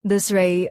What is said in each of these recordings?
This ray,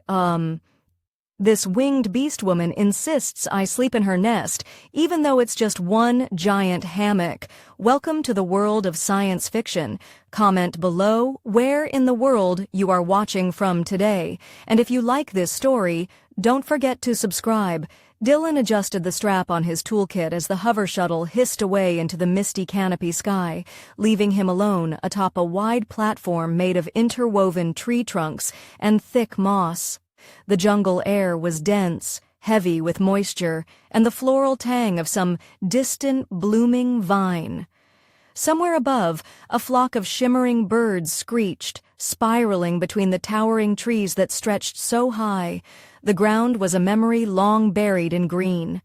This winged beast woman insists I sleep in her nest, even though it's just one giant hammock. Welcome to the world of science fiction. Comment below where in the world you are watching from today. And if you like this story, don't forget to subscribe. Dylan adjusted the strap on his toolkit as the hover shuttle hissed away into the misty canopy sky, leaving him alone atop a wide platform made of interwoven tree trunks and thick moss. The jungle air was dense, heavy with moisture, and the floral tang of some distant, blooming vine. Somewhere above, a flock of shimmering birds screeched, spiraling between the towering trees that stretched so high. The ground was a memory long buried in green.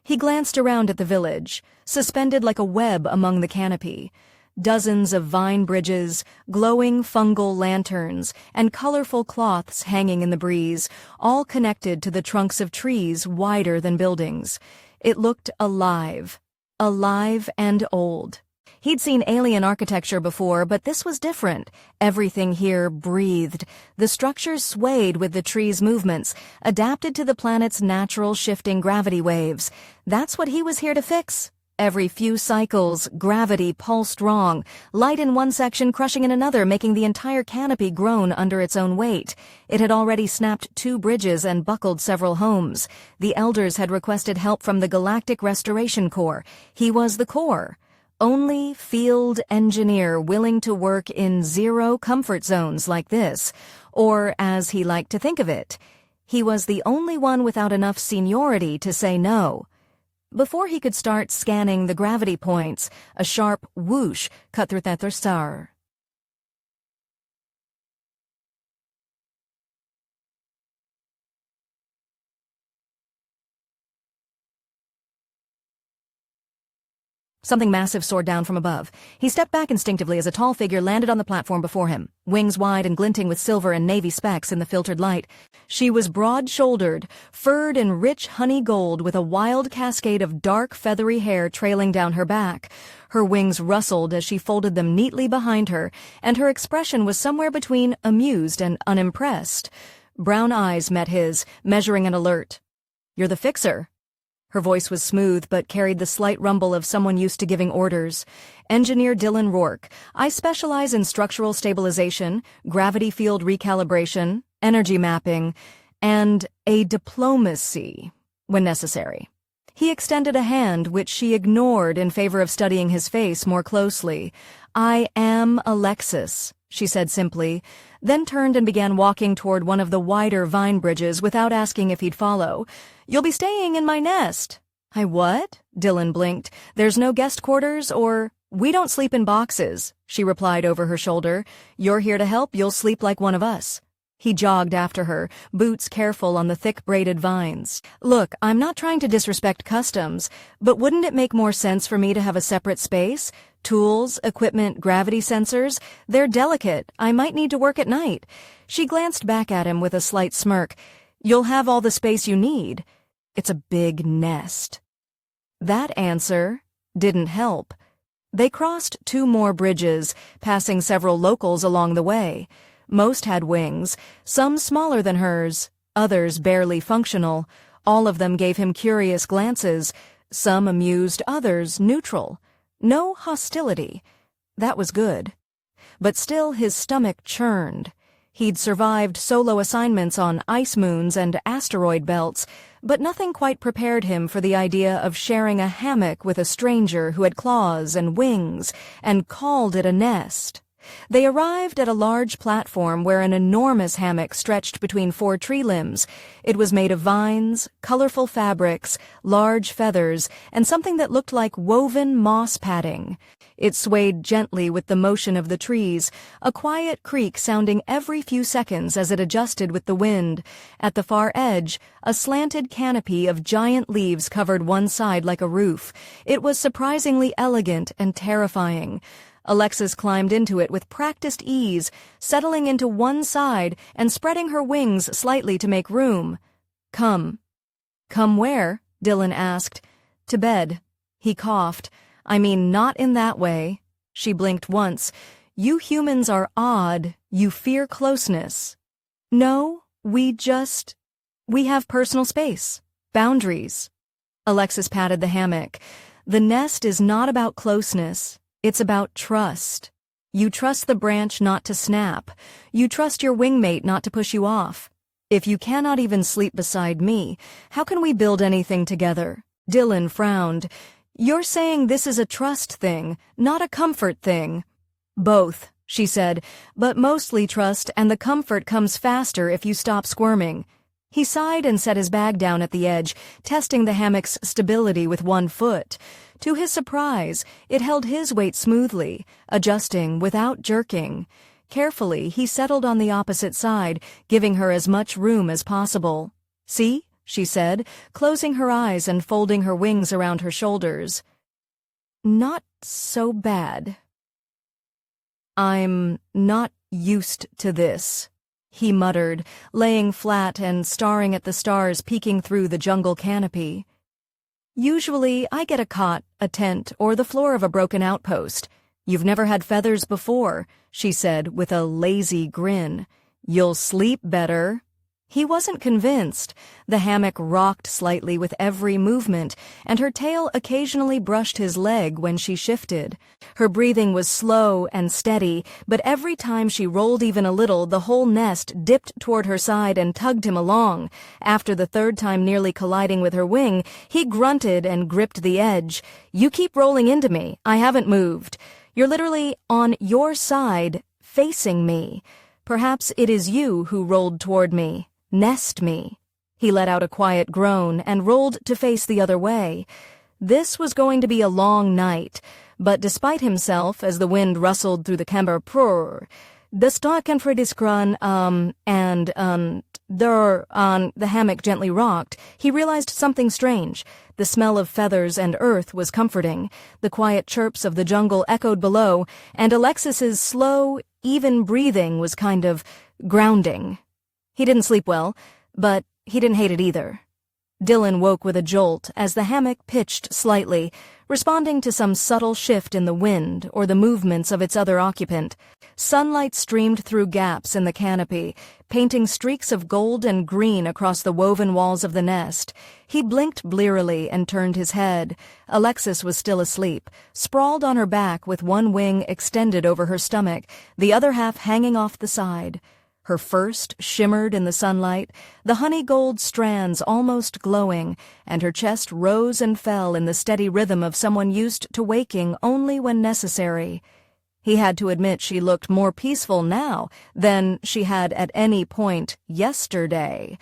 He glanced around at the village, suspended like a web among the canopy. Dozens of vine bridges, glowing fungal lanterns, and colorful cloths hanging in the breeze, all connected to the trunks of trees wider than buildings. It looked alive. Alive and old. He'd seen alien architecture before, but this was different. Everything here breathed. The structures swayed with the trees' movements, adapted to the planet's natural shifting gravity waves. That's what he was here to fix. Every few cycles, gravity pulsed wrong, light in one section crushing in another, making the entire canopy groan under its own weight. It had already snapped 2 bridges and buckled several homes. The elders had requested help from the Galactic Restoration Corps. He was the Corps. Only field engineer willing to work in zero comfort zones like this, or as he liked to think of it. He was the only one without enough seniority to say no. Before he could start scanning the gravity points, a sharp whoosh cut through the star. Something massive soared down from above. He stepped back instinctively as a tall figure landed on the platform before him, wings wide and glinting with silver and navy specks in the filtered light. She was broad-shouldered, furred in rich honey gold with a wild cascade of dark feathery hair trailing down her back. Her wings rustled as she folded them neatly behind her, and her expression was somewhere between amused and unimpressed. Brown eyes met his, measuring an alert. "You're the fixer." Her voice was smooth but carried the slight rumble of someone used to giving orders. "Engineer Dylan Rourke. I specialize in structural stabilization, gravity field recalibration, energy mapping, and a diplomacy when necessary." He extended a hand, which she ignored in favor of studying his face more closely. "I am Alexis," she said simply, then turned and began walking toward one of the wider vine bridges without asking if he'd follow. "You'll be staying in my nest." "I what?" Dylan blinked. "There's no guest quarters or—" "We don't sleep in boxes," she replied over her shoulder. "You're here to help, you'll sleep like one of us." He jogged after her, boots careful on the thick braided vines. "Look, I'm not trying to disrespect customs, but wouldn't it make more sense for me to have a separate space? Tools, equipment, gravity sensors, they're delicate. I might need to work at night." She glanced back at him with a slight smirk. "You'll have all the space you need. It's a big nest." That answer didn't help. They crossed 2 more bridges, passing several locals along the way. Most had wings, some smaller than hers, others barely functional. All of them gave him curious glances, some amused, others neutral. No hostility. That was good. But still his stomach churned. He'd survived solo assignments on ice moons and asteroid belts, but nothing quite prepared him for the idea of sharing a hammock with a stranger who had claws and wings and called it a nest. They arrived at a large platform where an enormous hammock stretched between 4 tree limbs. It was made of vines, colorful fabrics, large feathers, and something that looked like woven moss padding. It swayed gently with the motion of the trees, a quiet creak sounding every few seconds as it adjusted with the wind. At the far edge, a slanted canopy of giant leaves covered one side like a roof. It was surprisingly elegant and terrifying. Alexis climbed into it with practiced ease, settling into one side and spreading her wings slightly to make room. "Come." "Come where?" Dylan asked. "To bed." He coughed. "I mean, not in that way." She blinked once. "You humans are odd. You fear closeness." No, we have personal space. Boundaries. Alexis patted the hammock. The nest is not about closeness. It's about trust. You trust the branch not to snap. You trust your wingmate not to push you off. If you cannot even sleep beside me, how can we build anything together? Dylan frowned. You're saying this is a trust thing, not a comfort thing. Both, she said, but mostly trust, and the comfort comes faster if you stop squirming. He sighed and set his bag down at the edge, testing the hammock's stability with one foot. To his surprise, it held his weight smoothly, adjusting without jerking. Carefully, he settled on the opposite side, giving her as much room as possible. See? She said, closing her eyes and folding her wings around her shoulders. Not so bad. I'm not used to this, he muttered, laying flat and staring at the stars peeking through the jungle canopy. Usually, I get a cot, a tent, or the floor of a broken outpost. You've never had feathers before, she said with a lazy grin. You'll sleep better. He wasn't convinced. The hammock rocked slightly with every movement, and her tail occasionally brushed his leg when she shifted. Her breathing was slow and steady, but every time she rolled even a little, the whole nest dipped toward her side and tugged him along. After the third time nearly colliding with her wing, he grunted and gripped the edge. You keep rolling into me. I haven't moved. You're literally on your side, facing me. Perhaps it is you who rolled toward me. Nest me. He let out a quiet groan and rolled to face the other way. This was going to be a long night, but despite himself, as the wind rustled through the camber prr, the hammock gently rocked, he realized something strange. The smell of feathers and earth was comforting. The quiet chirps of the jungle echoed below, and Alexis's slow, even breathing was kind of grounding. He didn't sleep well, but he didn't hate it either. Dylan woke with a jolt as the hammock pitched slightly, responding to some subtle shift in the wind or the movements of its other occupant. Sunlight streamed through gaps in the canopy, painting streaks of gold and green across the woven walls of the nest. He blinked blearily and turned his head. Alexis was still asleep, sprawled on her back with one wing extended over her stomach, the other half hanging off the side. Her first shimmered in the sunlight, the honey gold strands almost glowing, and her chest rose and fell in the steady rhythm of someone used to waking only when necessary. He had to admit she looked more peaceful now than she had at any point yesterday.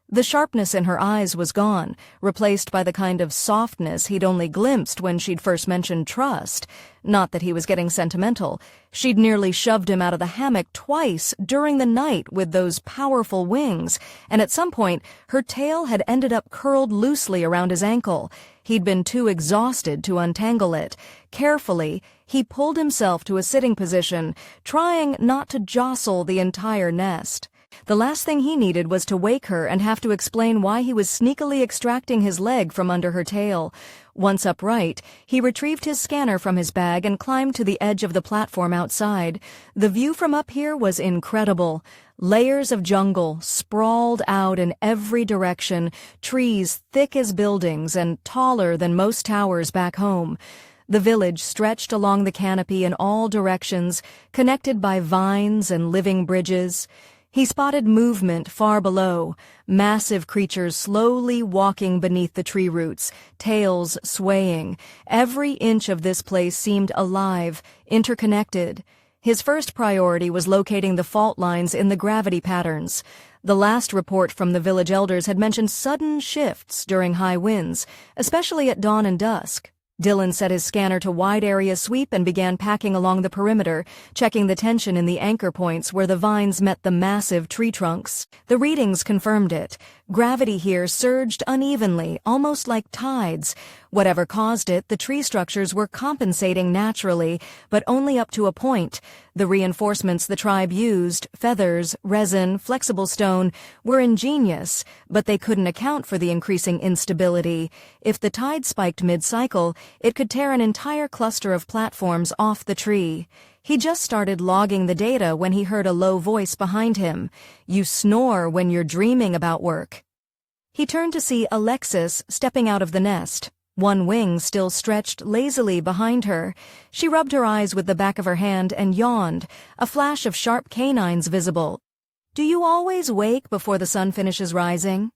The sharpness in her eyes was gone, replaced by the kind of softness he'd only glimpsed when she'd first mentioned trust. Not that he was getting sentimental. She'd nearly shoved him out of the hammock twice during the night with those powerful wings, and at some point her tail had ended up curled loosely around his ankle. He'd been too exhausted to untangle it. Carefully, he pulled himself to a sitting position, trying not to jostle the entire nest. The last thing he needed was to wake her and have to explain why he was sneakily extracting his leg from under her tail. Once upright, he retrieved his scanner from his bag and climbed to the edge of the platform outside. The view from up here was incredible. Layers of jungle sprawled out in every direction, trees thick as buildings and taller than most towers back home. The village stretched along the canopy in all directions, connected by vines and living bridges. He spotted movement far below, massive creatures slowly walking beneath the tree roots, tails swaying. Every inch of this place seemed alive, interconnected. His first priority was locating the fault lines in the gravity patterns. The last report from the village elders had mentioned sudden shifts during high winds, especially at dawn and dusk. Dylan set his scanner to wide area sweep and began packing along the perimeter, checking the tension in the anchor points where the vines met the massive tree trunks. The readings confirmed it. Gravity here surged unevenly, almost like tides. Whatever caused it, the tree structures were compensating naturally, but only up to a point. The reinforcements the tribe used, feathers, resin, flexible stone, were ingenious, but they couldn't account for the increasing instability. If the tide spiked mid-cycle, it could tear an entire cluster of platforms off the tree. He just started logging the data when he heard a low voice behind him. "You snore when you're dreaming about work." He turned to see Alexis stepping out of the nest. One wing still stretched lazily behind her. She rubbed her eyes with the back of her hand and yawned, a flash of sharp canines visible. "Do you always wake before the sun finishes rising?"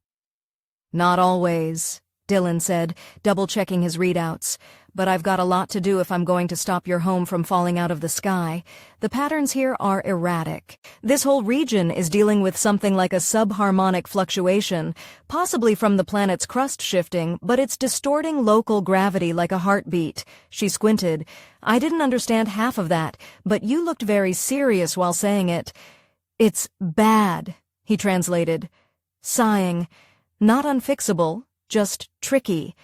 "Not always," Dylan said, double-checking his readouts. "But I've got a lot to do if I'm going to stop your home from falling out of the sky. The patterns here are erratic. This whole region is dealing with something like a subharmonic fluctuation, possibly from the planet's crust shifting, but it's distorting local gravity like a heartbeat." She squinted. "I didn't understand half of that, but you looked very serious while saying it." "It's bad," he translated, sighing. "Not unfixable, just tricky.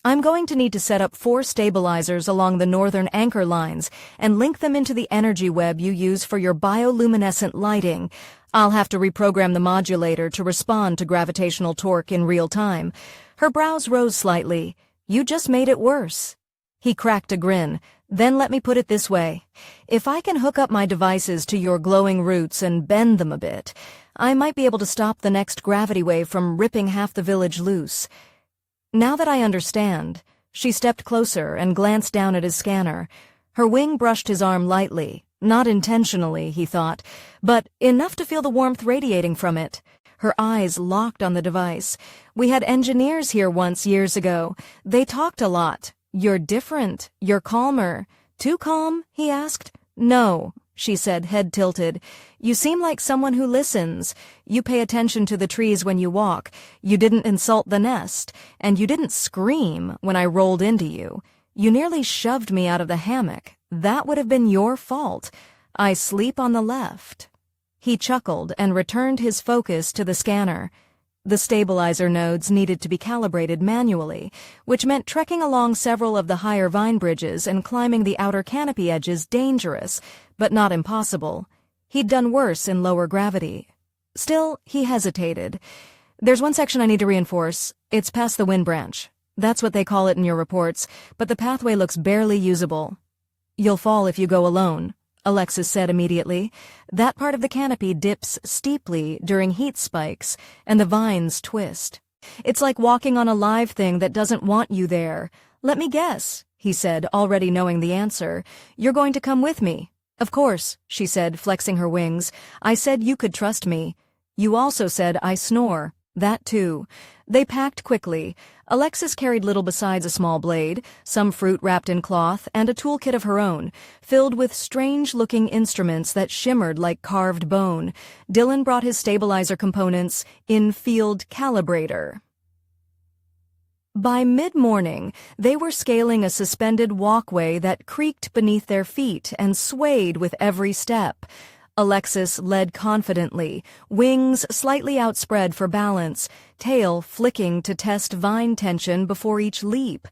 I'm going to need to set up 4 stabilizers along the northern anchor lines and link them into the energy web you use for your bioluminescent lighting. I'll have to reprogram the modulator to respond to gravitational torque in real time." Her brows rose slightly. "You just made it worse." He cracked a grin. "Then let me put it this way. If I can hook up my devices to your glowing roots and bend them a bit, I might be able to stop the next gravity wave from ripping half the village loose." "Now that I understand," she stepped closer and glanced down at his scanner. Her wing brushed his arm lightly, not intentionally, he thought, but enough to feel the warmth radiating from it. Her eyes locked on the device. "We had engineers here once years ago. They talked a lot. You're different. You're calmer." "Too calm?" he asked. "No," she said, head tilted. "You seem like someone who listens. You pay attention to the trees when you walk. You didn't insult the nest. And you didn't scream when I rolled into you. You nearly shoved me out of the hammock. That would have been your fault. I sleep on the left." He chuckled and returned his focus to the scanner. The stabilizer nodes needed to be calibrated manually, which meant trekking along several of the higher vine bridges and climbing the outer canopy edges dangerous, but not impossible. He'd done worse in lower gravity. Still, he hesitated. "There's one section I need to reinforce. It's past the wind branch. That's what they call it in your reports, but the pathway looks barely usable." "You'll fall if you go alone," Alexis said immediately. "That part of the canopy dips steeply during heat spikes, and the vines twist. It's like walking on a live thing that doesn't want you there. Let me guess," he said, already knowing the answer. "You're going to come with me." "Of course," she said, flexing her wings. "I said you could trust me. You also said I snore. That too." They packed quickly. Alexis carried little besides a small blade, some fruit wrapped in cloth, and a toolkit of her own, filled with strange-looking instruments that shimmered like carved bone. Dylan brought his stabilizer components in field calibrator. By mid-morning, they were scaling a suspended walkway that creaked beneath their feet and swayed with every step. Alexis led confidently, wings slightly outspread for balance, tail flicking to test vine tension before each leap.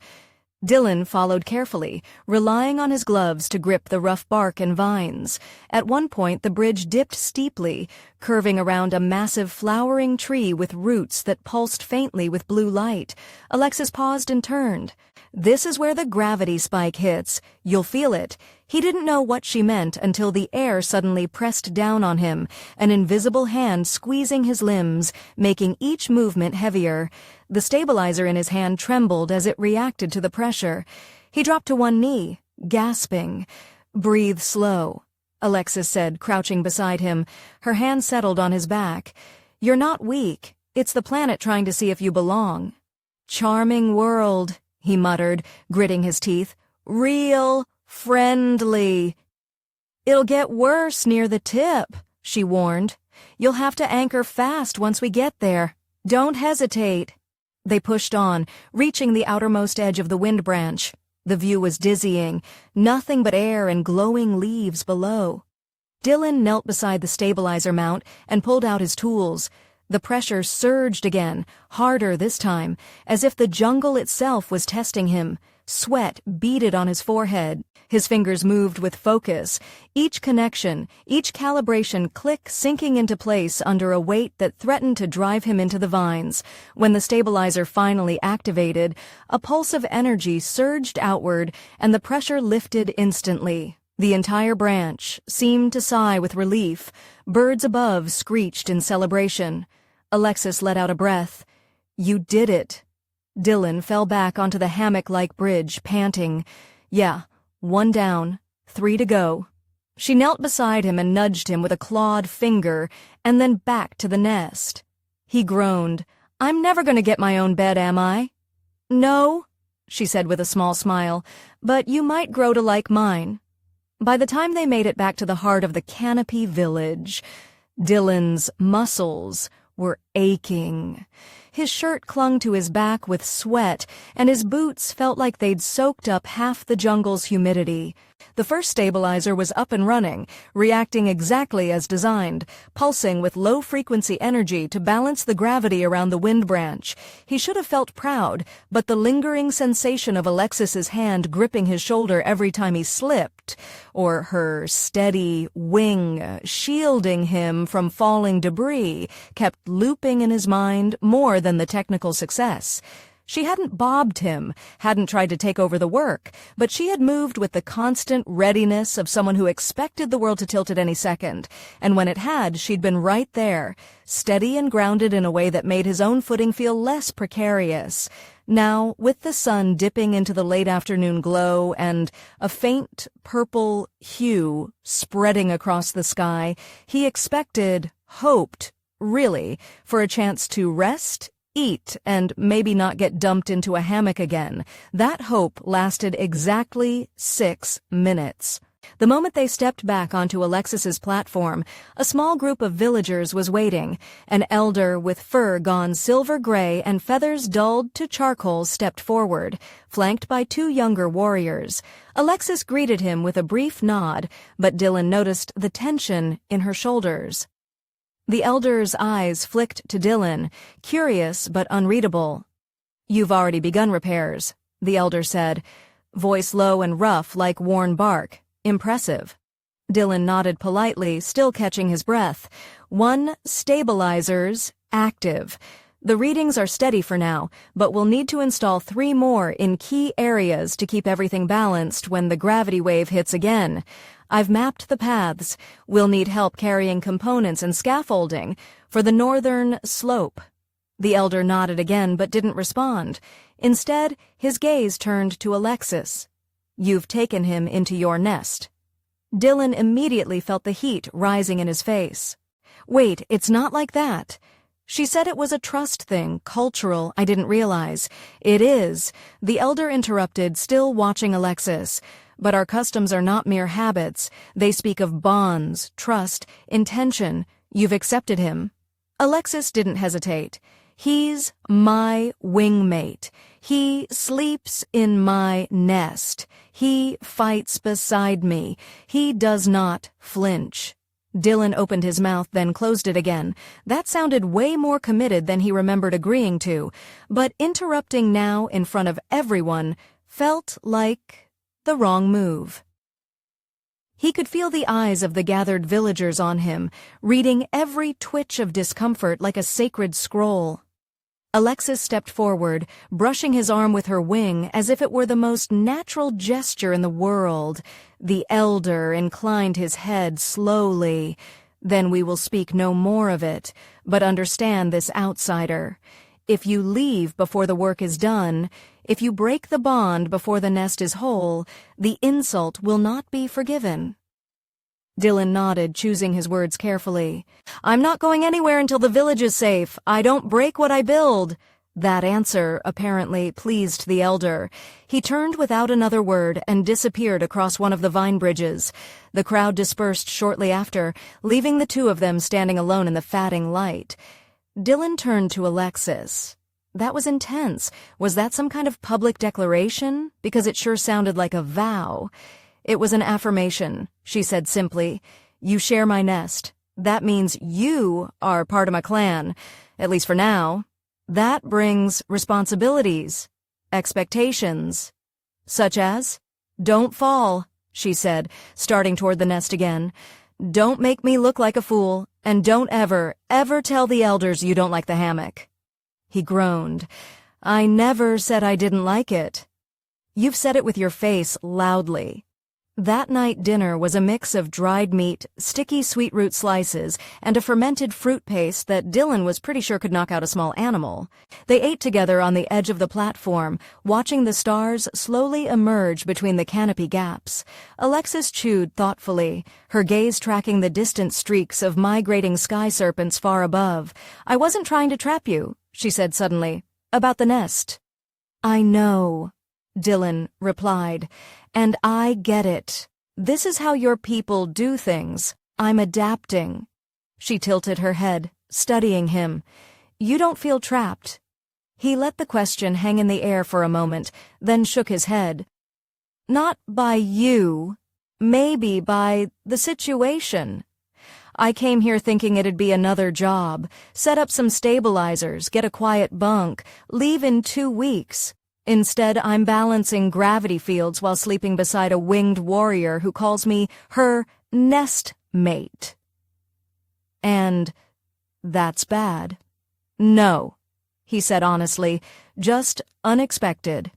Dylan followed carefully, relying on his gloves to grip the rough bark and vines. At one point, the bridge dipped steeply, curving around a massive flowering tree with roots that pulsed faintly with blue light. Alexis paused and turned. "This is where the gravity spike hits. You'll feel it." He didn't know what she meant until the air suddenly pressed down on him, an invisible hand squeezing his limbs, making each movement heavier. The stabilizer in his hand trembled as it reacted to the pressure. He dropped to one knee, gasping. "Breathe slow," Alexis said, crouching beside him. Her hand settled on his back. "You're not weak. It's the planet trying to see if you belong." "Charming world," he muttered, gritting his teeth. "Real friendly." "It'll get worse near the tip," she warned. "You'll have to anchor fast once we get there. Don't hesitate." They pushed on, reaching the outermost edge of the wind branch. The view was dizzying, nothing but air and glowing leaves below. Dylan knelt beside the stabilizer mount and pulled out his tools. The pressure surged again, harder this time, as if the jungle itself was testing him. Sweat beaded on his forehead. His fingers moved with focus, each connection, each calibration click sinking into place under a weight that threatened to drive him into the vines. When the stabilizer finally activated, a pulse of energy surged outward and the pressure lifted instantly. The entire branch seemed to sigh with relief. Birds above screeched in celebration. Alexis let out a breath. "You did it." Dylan fell back onto the hammock-like bridge, panting. "Yeah, 1 down, 3 to go." She knelt beside him and nudged him with a clawed finger, and then back to the nest. He groaned. "I'm never going to get my own bed, am I?" "No," she said with a small smile, "but you might grow to like mine." By the time they made it back to the heart of the Canopy village, Dylan's muscles were aching. His shirt clung to his back with sweat, and his boots felt like they'd soaked up half the jungle's humidity. The first stabilizer was up and running, reacting exactly as designed, pulsing with low-frequency energy to balance the gravity around the wind branch. He should have felt proud, but the lingering sensation of Alexis's hand gripping his shoulder every time he slipped, or her steady wing shielding him from falling debris, kept looping in his mind more than the technical success. She hadn't bobbed him, hadn't tried to take over the work, but she had moved with the constant readiness of someone who expected the world to tilt at any second, and when it had, she'd been right there, steady and grounded in a way that made his own footing feel less precarious. Now, with the sun dipping into the late afternoon glow and a faint purple hue spreading across the sky, he hoped, really, for a chance to rest, eat, and maybe not get dumped into a hammock again. That hope lasted exactly 6 minutes. The moment they stepped back onto Alexis's platform, a small group of villagers was waiting. An elder with fur gone silver-gray and feathers dulled to charcoal stepped forward, flanked by 2 younger warriors. Alexis greeted him with a brief nod, but Dylan noticed the tension in her shoulders. The elder's eyes flicked to Dylan, curious but unreadable. "You've already begun repairs," the elder said, voice low and rough like worn bark. "Impressive." Dylan nodded politely, still catching his breath. "1 stabilizer's active. The readings are steady for now, but we'll need to install 3 more in key areas to keep everything balanced when the gravity wave hits again. I've mapped the paths. We'll need help carrying components and scaffolding for the northern slope." The elder nodded again but didn't respond. Instead, his gaze turned to Alexis. "You've taken him into your nest." Dylan immediately felt the heat rising in his face. "Wait, it's not like that." She said it was a trust thing, cultural, I didn't realize. "It is," the elder interrupted, still watching Alexis. "But our customs are not mere habits. They speak of bonds, trust, intention. You've accepted him." Alexis didn't hesitate. "He's my wingmate. He sleeps in my nest. He fights beside me. He does not flinch." Dylan opened his mouth, then closed it again. That sounded way more committed than he remembered agreeing to, but interrupting now in front of everyone felt like the wrong move. He could feel the eyes of the gathered villagers on him, reading every twitch of discomfort like a sacred scroll. Alexis stepped forward, brushing his arm with her wing as if it were the most natural gesture in the world. The elder inclined his head slowly. "Then we will speak no more of it, but understand this outsider. If you leave before the work is done, if you break the bond before the nest is whole, the insult will not be forgiven." Dylan nodded, choosing his words carefully. "I'm not going anywhere until the village is safe. I don't break what I build." That answer apparently pleased the elder. He turned without another word and disappeared across one of the vine bridges. The crowd dispersed shortly after, leaving the 2 of them standing alone in the fatting light. Dylan turned to Alexis. That was intense. Was that some kind of public declaration? Because it sure sounded like a vow. "It was an affirmation," she said simply. "You share my nest. That means you are part of my clan, at least for now. That brings responsibilities, expectations. Such as? Don't fall, she said, starting toward the nest again. Don't make me look like a fool, and don't ever, ever tell the elders you don't like the hammock. He groaned. I never said I didn't like it. You've said it with your face loudly. That night dinner was a mix of dried meat, sticky sweet root slices, and a fermented fruit paste that Dylan was pretty sure could knock out a small animal. They ate together on the edge of the platform, watching the stars slowly emerge between the canopy gaps. Alexis chewed thoughtfully, her gaze tracking the distant streaks of migrating sky serpents far above. I wasn't trying to trap you, she said suddenly. About the nest. I know, Dylan replied, and I get it. This is how your people do things. I'm adapting. She tilted her head, studying him. You don't feel trapped. He let the question hang in the air for a moment, then shook his head. Not by you. Maybe by the situation. I came here thinking it'd be another job. Set up some stabilizers, get a quiet bunk, leave in 2 weeks. Instead, I'm balancing gravity fields while sleeping beside a winged warrior who calls me her nest mate. And that's bad. No, he said honestly, just unexpected.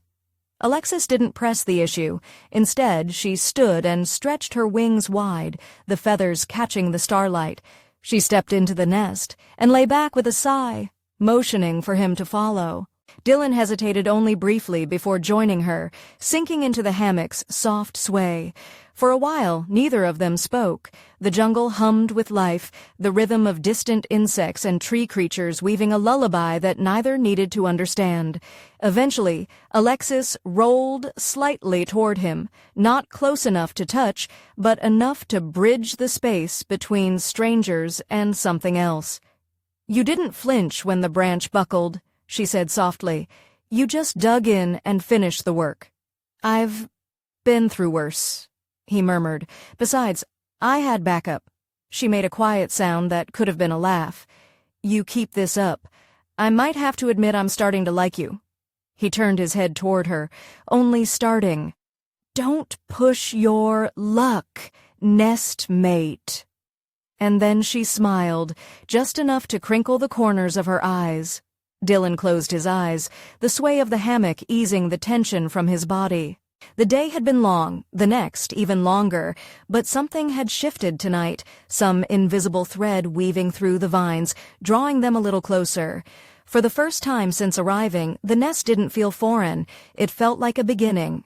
Alexis didn't press the issue. Instead, she stood and stretched her wings wide, the feathers catching the starlight. She stepped into the nest and lay back with a sigh, motioning for him to follow. Dylan hesitated only briefly before joining her, sinking into the hammock's soft sway. For a while, neither of them spoke. The jungle hummed with life, the rhythm of distant insects and tree creatures weaving a lullaby that neither needed to understand. Eventually, Alexis rolled slightly toward him, not close enough to touch, but enough to bridge the space between strangers and something else. You didn't flinch when the branch buckled, she said softly. You just dug in and finished the work. I've been through worse, he murmured. Besides, I had backup. She made a quiet sound that could have been a laugh. You keep this up. I might have to admit I'm starting to like you. He turned his head toward her. Only starting. Don't push your luck, nest mate. And then she smiled, just enough to crinkle the corners of her eyes. Dylan closed his eyes, the sway of the hammock easing the tension from his body. The day had been long, the next even longer, but something had shifted tonight, some invisible thread weaving through the vines, drawing them a little closer. For the first time since arriving, the nest didn't feel foreign. It felt like a beginning.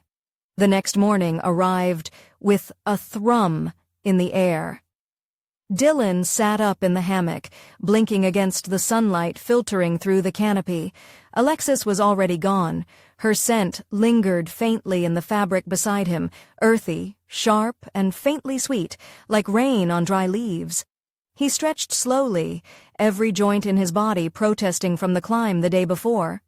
The next morning arrived with a thrum in the air. Dylan sat up in the hammock, blinking against the sunlight filtering through the canopy. Alexis was already gone. Her scent lingered faintly in the fabric beside him, earthy, sharp, and faintly sweet, like rain on dry leaves. He stretched slowly, every joint in his body protesting from the climb the day before.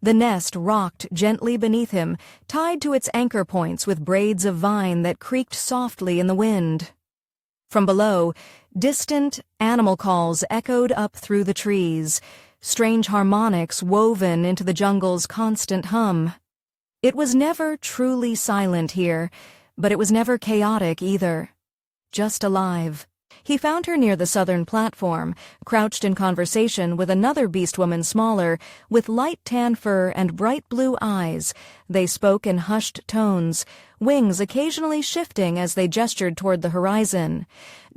The nest rocked gently beneath him, tied to its anchor points with braids of vine that creaked softly in the wind. From below, distant animal calls echoed up through the trees, strange harmonics woven into the jungle's constant hum. It was never truly silent here, but it was never chaotic either. Just alive. He found her near the southern platform, crouched in conversation with another beast woman smaller, with light tan fur and bright blue eyes. They spoke in hushed tones, wings occasionally shifting as they gestured toward the horizon.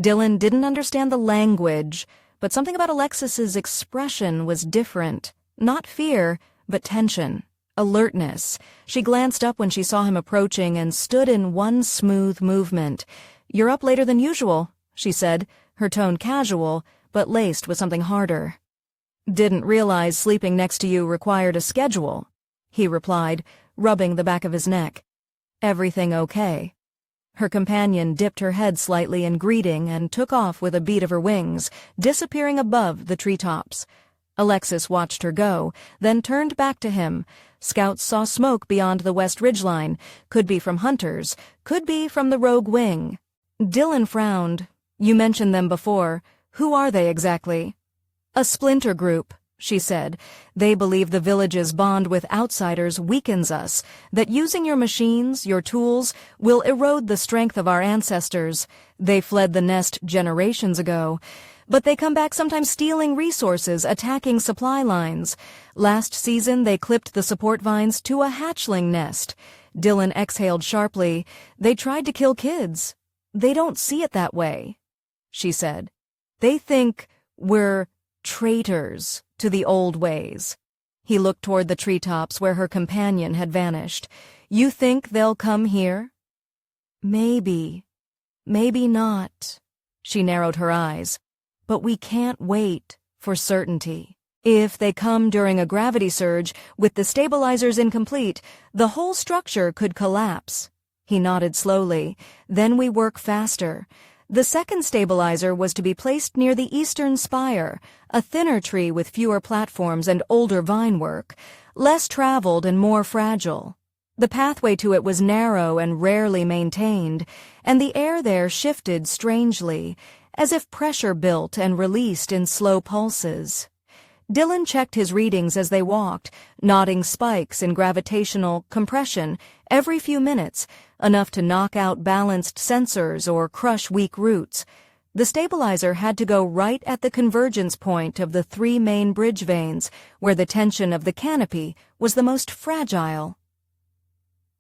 Dylan didn't understand the language, but something about Alexis's expression was different. Not fear, but tension, alertness. She glanced up when she saw him approaching and stood in one smooth movement. "You're up later than usual," she said, her tone casual, but laced with something harder. "Didn't realize sleeping next to you required a schedule," he replied, rubbing the back of his neck. "Everything okay?" Her companion dipped her head slightly in greeting and took off with a beat of her wings, disappearing above the treetops. Alexis watched her go, then turned back to him. Scouts saw smoke beyond the west ridgeline. Could be from hunters, could be from the rogue wing. Dylan frowned. "You mentioned them before. Who are they exactly? A splinter group, she said. They believe the village's bond with outsiders weakens us, that using your machines, your tools, will erode the strength of our ancestors. They fled the nest generations ago. But they come back sometimes stealing resources, attacking supply lines. Last season, they clipped the support vines to a hatchling nest. Dylan exhaled sharply. They tried to kill kids. They don't see it that way, she said. They think we're traitors to the old ways. He looked toward the treetops where her companion had vanished. You think they'll come here? Maybe. Maybe not. She narrowed her eyes. But we can't wait for certainty. If they come during a gravity surge, with the stabilizers incomplete, the whole structure could collapse. He nodded slowly. Then we work faster. The second stabilizer was to be placed near the eastern spire, a thinner tree with fewer platforms and older vine work, less traveled and more fragile. The pathway to it was narrow and rarely maintained, and the air there shifted strangely, as if pressure built and released in slow pulses. Dylan checked his readings as they walked, nodding spikes in gravitational compression every few minutes, enough to knock out balanced sensors or crush weak roots. The stabilizer had to go right at the convergence point of the three main bridge vanes, where the tension of the canopy was the most fragile.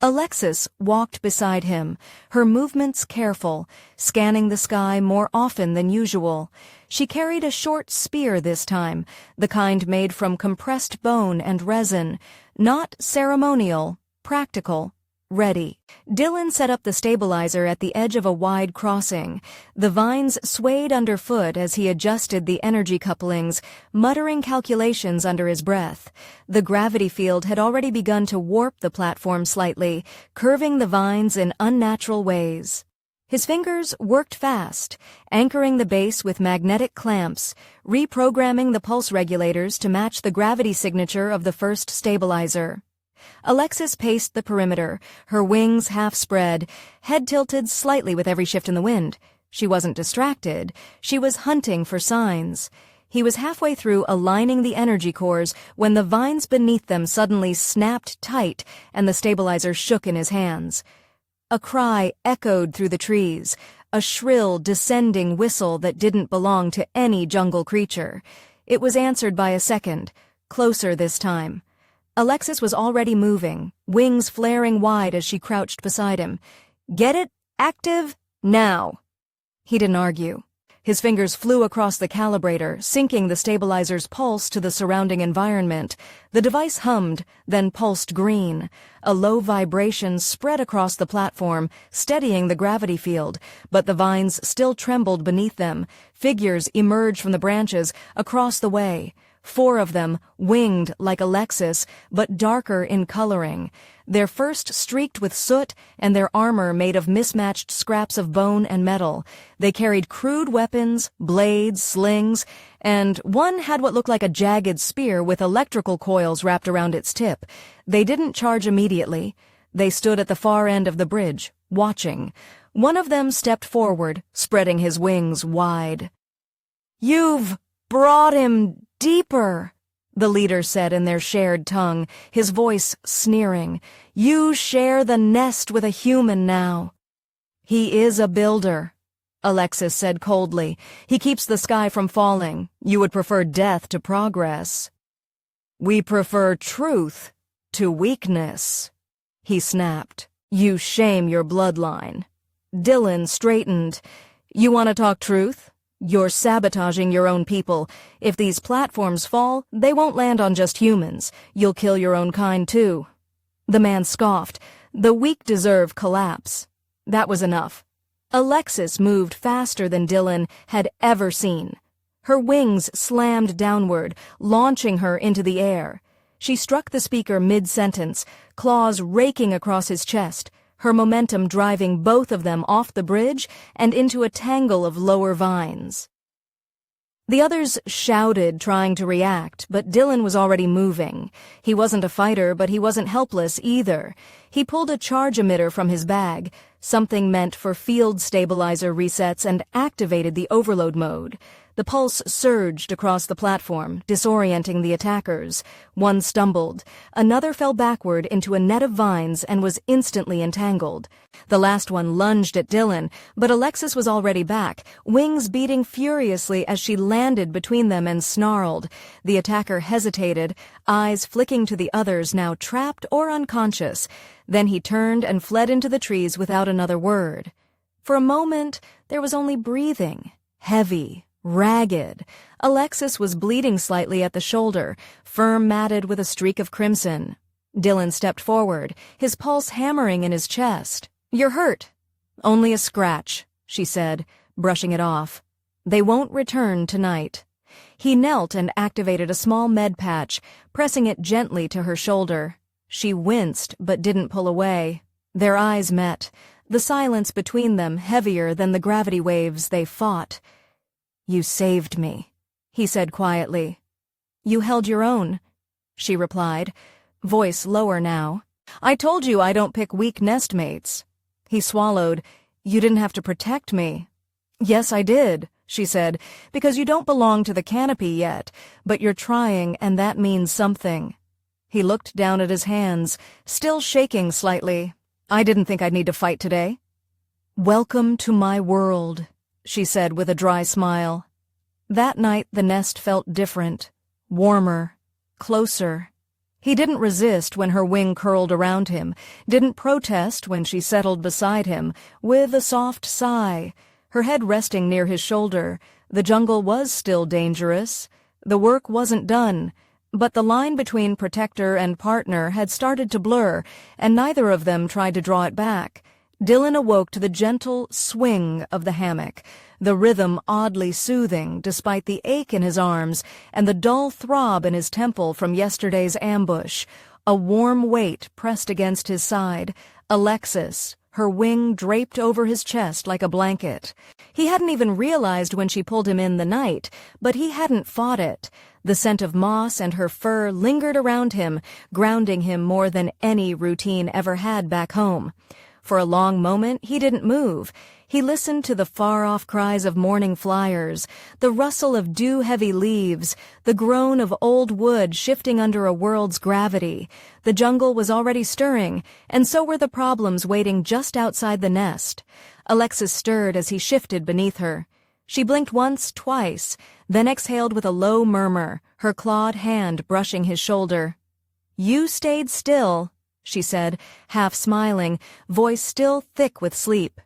Alexis walked beside him, her movements careful, scanning the sky more often than usual. She carried a short spear this time, the kind made from compressed bone and resin, not ceremonial, practical, ready. Dylan set up the stabilizer at the edge of a wide crossing. The vines swayed underfoot as he adjusted the energy couplings, muttering calculations under his breath. The gravity field had already begun to warp the platform slightly, curving the vines in unnatural ways. His fingers worked fast, anchoring the base with magnetic clamps, reprogramming the pulse regulators to match the gravity signature of the first stabilizer. Alexis paced the perimeter, her wings half spread, head tilted slightly with every shift in the wind. She wasn't distracted. She was hunting for signs. He was halfway through aligning the energy cores when the vines beneath them suddenly snapped tight and the stabilizer shook in his hands. A cry echoed through the trees, a shrill, descending whistle that didn't belong to any jungle creature. It was answered by a second, closer this time. Alexis was already moving, wings flaring wide as she crouched beside him. Get it? Active? Now. He didn't argue. His fingers flew across the calibrator, syncing the stabilizer's pulse to the surrounding environment. The device hummed, then pulsed green. A low vibration spread across the platform, steadying the gravity field, but the vines still trembled beneath them. Figures emerged from the branches across the way. 4 of them, winged like Alexis, but darker in coloring. Their first streaked with soot and their armor made of mismatched scraps of bone and metal. They carried crude weapons, blades, slings, and one had what looked like a jagged spear with electrical coils wrapped around its tip. They didn't charge immediately. They stood at the far end of the bridge, watching. One of them stepped forward, spreading his wings wide. "You've brought him deeper," the leader said in their shared tongue, his voice sneering. "You share the nest with a human now." "He is a builder," Alexis said coldly. "He keeps the sky from falling. You would prefer death to progress." "We prefer truth to weakness," he snapped. "You shame your bloodline." Dylan straightened. "You want to talk truth? You're sabotaging your own people. If these platforms fall, they won't land on just humans. You'll kill your own kind, too." The man scoffed. "The weak deserve collapse." That was enough. Alexis moved faster than Dylan had ever seen. Her wings slammed downward, launching her into the air. She struck the speaker mid-sentence, claws raking across his chest, her momentum driving both of them off the bridge and into a tangle of lower vines. The others shouted, trying to react, but Dylan was already moving. He wasn't a fighter, but he wasn't helpless either. He pulled a charge emitter from his bag, something meant for field stabilizer resets, and activated the overload mode. The pulse surged across the platform, disorienting the attackers. One stumbled. Another fell backward into a net of vines and was instantly entangled. The last one lunged at Dylan, but Alexis was already back, wings beating furiously as she landed between them and snarled. The attacker hesitated, eyes flicking to the others now trapped or unconscious. Then he turned and fled into the trees without another word. For a moment, there was only breathing, heavy, ragged. Alexis was bleeding slightly at the shoulder, firm matted with a streak of crimson. Dylan stepped forward, his pulse hammering in his chest. "You're hurt." "Only a scratch," she said, brushing it off. "They won't return tonight." He knelt and activated a small med patch, pressing it gently to her shoulder. She winced but didn't pull away. Their eyes met, the silence between them heavier than the gravity waves they fought. "You saved me," he said quietly. "You held your own," she replied, voice lower now. "I told you I don't pick weak nestmates." He swallowed. "You didn't have to protect me." "Yes, I did," she said, "because you don't belong to the canopy yet, but you're trying, and that means something." He looked down at his hands, still shaking slightly. "I didn't think I'd need to fight today." "Welcome to my world," she said with a dry smile. That night the nest felt different, warmer, closer. He didn't resist when her wing curled around him, didn't protest when she settled beside him, with a soft sigh, her head resting near his shoulder. The jungle was still dangerous. The work wasn't done. But the line between protector and partner had started to blur, and neither of them tried to draw it back. Dylan awoke to the gentle swing of the hammock, the rhythm oddly soothing despite the ache in his arms and the dull throb in his temple from yesterday's ambush. A warm weight pressed against his side. Alexis, her wing draped over his chest like a blanket. He hadn't even realized when she pulled him in the night, but he hadn't fought it. The scent of moss and her fur lingered around him, grounding him more than any routine ever had back home. For a long moment, he didn't move. He listened to the far-off cries of morning flyers, the rustle of dew-heavy leaves, the groan of old wood shifting under a world's gravity. The jungle was already stirring, and so were the problems waiting just outside the nest. Alexis stirred as he shifted beneath her. She blinked once, twice, then exhaled with a low murmur, her clawed hand brushing his shoulder. "You stayed still," she said, half smiling, voice still thick with sleep.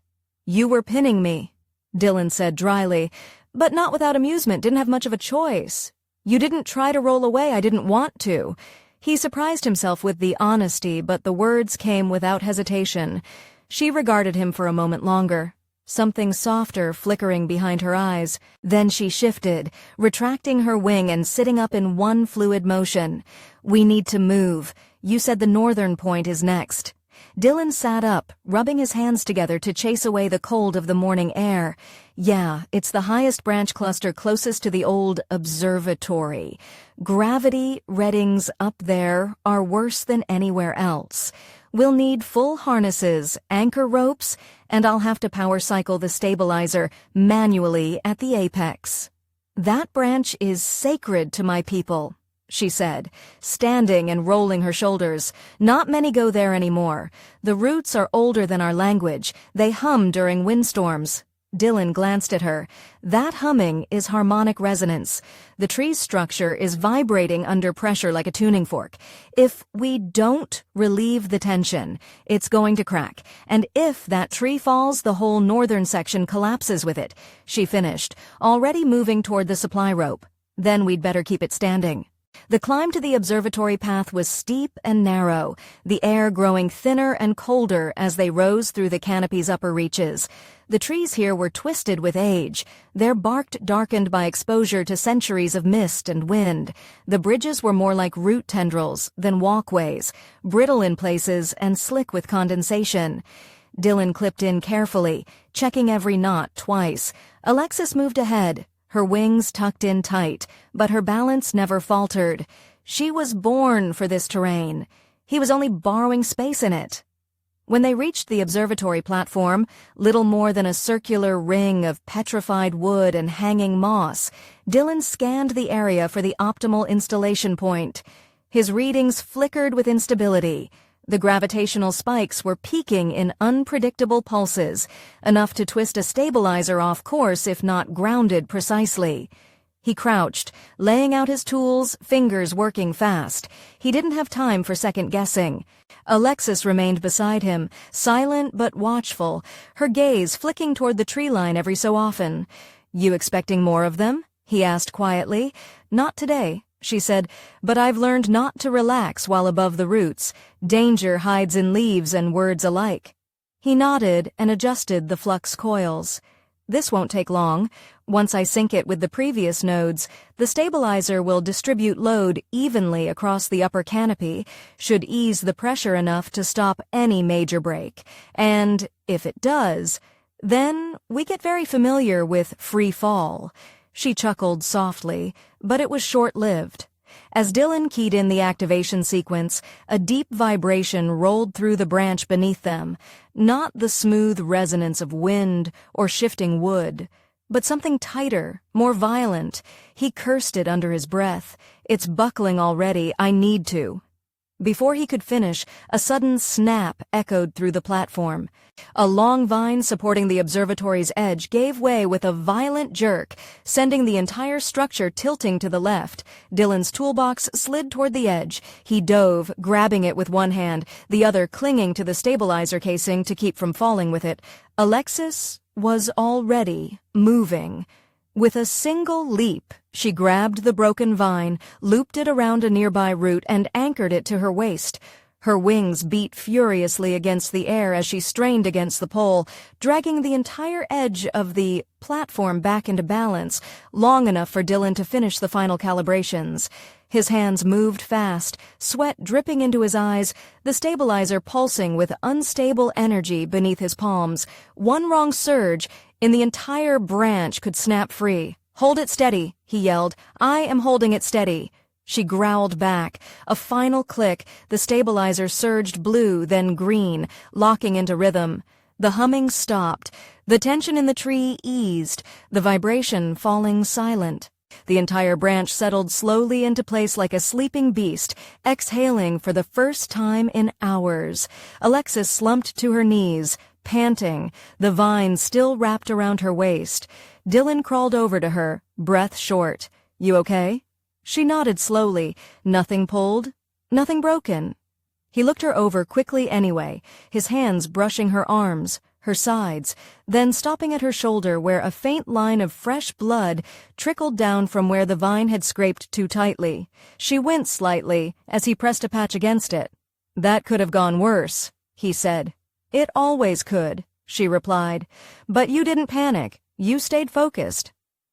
"You were pinning me," Dylan said dryly, but not without amusement, didn't have much of a choice. "You didn't try to roll away, I didn't want to." He surprised himself with the honesty, but the words came without hesitation. She regarded him for a moment longer, something softer flickering behind her eyes. Then she shifted, retracting her wing and sitting up in one fluid motion. "We need to move. You said the northern point is next." Dylan sat up, rubbing his hands together to chase away the cold of the morning air. "Yeah, it's the highest branch cluster closest to the old observatory. Gravity readings up there are worse than anywhere else. We'll need full harnesses, anchor ropes, and I'll have to power cycle the stabilizer manually at the apex." "That branch is sacred to my people," she said, standing and rolling her shoulders. "Not many go there anymore. The roots are older than our language. They hum during windstorms." Dylan glanced at her. "That humming is harmonic resonance. The tree's structure is vibrating under pressure like a tuning fork. If we don't relieve the tension, it's going to crack. And if that tree falls, the whole northern section collapses with it," she finished, already moving toward the supply rope. "Then we'd better keep it standing." The climb to the observatory path was steep and narrow, the air growing thinner and colder as they rose through the canopy's upper reaches. The trees here were twisted with age, their bark darkened by exposure to centuries of mist and wind. The bridges were more like root tendrils than walkways, brittle in places and slick with condensation. Dylan clipped in carefully, checking every knot twice. Alexis moved ahead, her wings tucked in tight, but her balance never faltered. She was born for this terrain. He was only borrowing space in it. When they reached the observatory platform, little more than a circular ring of petrified wood and hanging moss, Dylan scanned the area for the optimal installation point. His readings flickered with instability. The gravitational spikes were peaking in unpredictable pulses, enough to twist a stabilizer off course if not grounded precisely. He crouched, laying out his tools, fingers working fast. He didn't have time for second-guessing. Alexis remained beside him, silent but watchful, her gaze flicking toward the tree line every so often. "You expecting more of them?" he asked quietly. "Not today," she said, "but I've learned not to relax while above the roots. Danger hides in leaves and words alike." He nodded and adjusted the flux coils. "This won't take long. Once I sync it with the previous nodes, the stabilizer will distribute load evenly across the upper canopy, should ease the pressure enough to stop any major break. And if it does, then we get very familiar with free fall." She chuckled softly, but it was short-lived. As Dylan keyed in the activation sequence, a deep vibration rolled through the branch beneath them, not the smooth resonance of wind or shifting wood, but something tighter, more violent. He cursed it under his breath. "It's buckling already, I need to." Before he could finish, a sudden snap echoed through the platform. A long vine supporting the observatory's edge gave way with a violent jerk, sending the entire structure tilting to the left. Dylan's toolbox slid toward the edge. He dove, grabbing it with one hand, the other clinging to the stabilizer casing to keep from falling with it. Alexis was already moving. With a single leap, she grabbed the broken vine, looped it around a nearby root, and anchored it to her waist. Her wings beat furiously against the air as she strained against the pole, dragging the entire edge of the platform back into balance, long enough for Dylan to finish the final calibrations. His hands moved fast, sweat dripping into his eyes, the stabilizer pulsing with unstable energy beneath his palms. One wrong surge, and the entire branch could snap free. "Hold it steady," he yelled. "I am holding it steady." She growled back. A final click, the stabilizer surged blue, then green, locking into rhythm. The humming stopped. The tension in the tree eased, the vibration falling silent. The entire branch settled slowly into place like a sleeping beast, exhaling for the first time in hours. Alexis slumped to her knees, panting, the vine still wrapped around her waist. Dylan crawled over to her, breath short. "You okay?" She nodded slowly. "Nothing pulled? Nothing broken?" He looked her over quickly anyway, his hands brushing her arms, her sides, then stopping at her shoulder where a faint line of fresh blood trickled down from where the vine had scraped too tightly. She winced slightly as he pressed a patch against it. "That could have gone worse," he said. "It always could," she replied. "But you didn't panic. You stayed focused."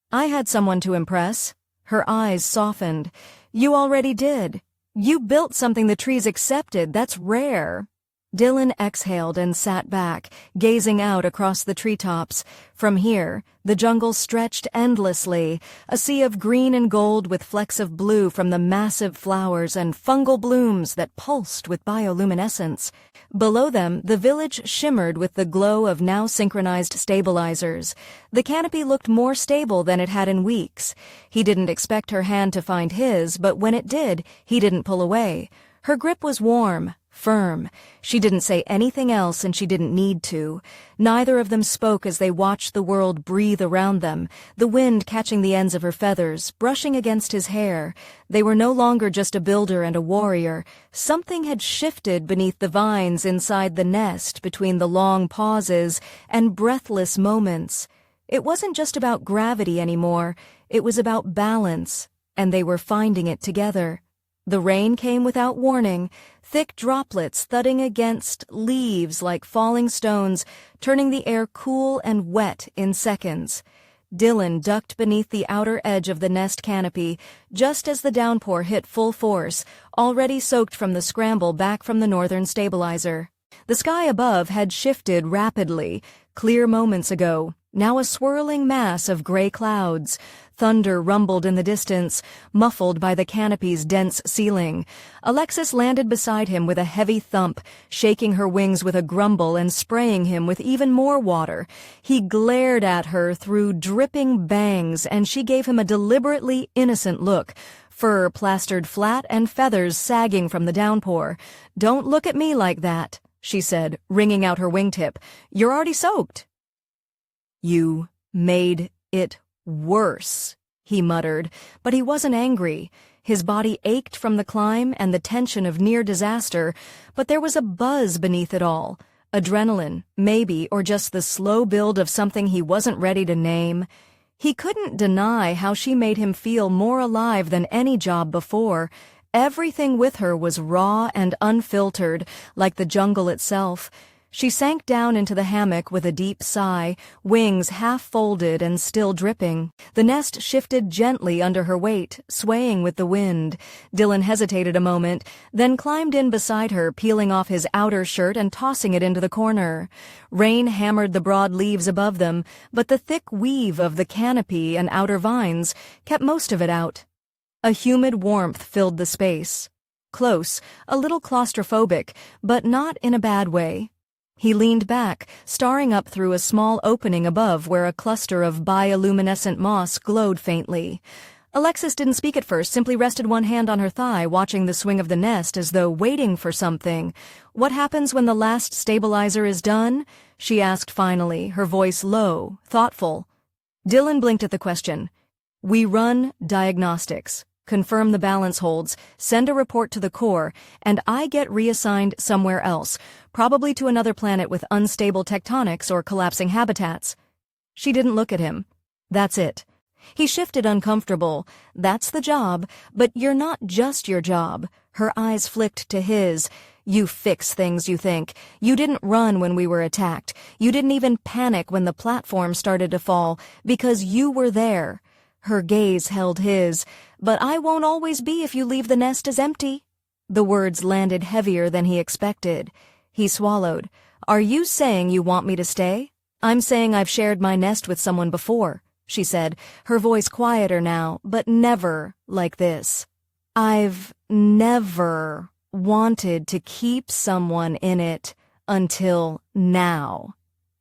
"I had someone to impress." Her eyes softened. "You already did. You built something the trees accepted. That's rare." Dylan exhaled and sat back, gazing out across the treetops. From here, the jungle stretched endlessly, a sea of green and gold with flecks of blue from the massive flowers and fungal blooms that pulsed with bioluminescence. Below them, the village shimmered with the glow of now synchronized stabilizers. The canopy looked more stable than it had in weeks. He didn't expect her hand to find his, but when it did, he didn't pull away. Her grip was warm, firm. She didn't say anything else, and she didn't need to. Neither of them spoke as they watched the world breathe around them, the wind catching the ends of her feathers, brushing against his hair. They were no longer just a builder and a warrior. Something had shifted beneath the vines inside the nest, between the long pauses and breathless moments. It wasn't just about gravity anymore. It was about balance, and they were finding it together. The rain came without warning, thick droplets thudding against leaves like falling stones, turning the air cool and wet in seconds. Dylan ducked beneath the outer edge of the nest canopy just as the downpour hit full force, already soaked from the scramble back from the northern stabilizer. The sky above had shifted rapidly, clear moments ago, now a swirling mass of gray clouds. Thunder rumbled in the distance, muffled by the canopy's dense ceiling. Alexis landed beside him with a heavy thump, shaking her wings with a grumble and spraying him with even more water. He glared at her through dripping bangs, and she gave him a deliberately innocent look, fur plastered flat and feathers sagging from the downpour. "Don't look at me like that," she said, wringing out her wingtip. "You're already soaked." "You made it worse," he muttered, but he wasn't angry. His body ached from the climb and the tension of near disaster, but there was a buzz beneath it all. Adrenaline, maybe, or just the slow build of something he wasn't ready to name. He couldn't deny how she made him feel more alive than any job before. Everything with her was raw and unfiltered, like the jungle itself. She sank down into the hammock with a deep sigh, wings half folded and still dripping. The nest shifted gently under her weight, swaying with the wind. Dylan hesitated a moment, then climbed in beside her, peeling off his outer shirt and tossing it into the corner. Rain hammered the broad leaves above them, but the thick weave of the canopy and outer vines kept most of it out. A humid warmth filled the space. Close, a little claustrophobic, but not in a bad way. He leaned back, staring up through a small opening above where a cluster of bioluminescent moss glowed faintly. Alexis didn't speak at first, simply rested one hand on her thigh, watching the swing of the nest as though waiting for something. "What happens when the last stabilizer is done?" she asked finally, her voice low, thoughtful. Dylan blinked at the question. "We run diagnostics, confirm the balance holds, send a report to the Corps, and I get reassigned somewhere else, probably to another planet with unstable tectonics or collapsing habitats." She didn't look at him. "That's it." He shifted, uncomfortable. "That's the job, but you're not just your job." Her eyes flicked to his. "You fix things, you think. You didn't run when we were attacked. You didn't even panic when the platform started to fall, because you were there." Her gaze held his. "But I won't always be if you leave the nest as empty." The words landed heavier than he expected. He swallowed. "Are you saying you want me to stay?" "I'm saying I've shared my nest with someone before," she said, her voice quieter now, but never like this. "I've never wanted to keep someone in it until now."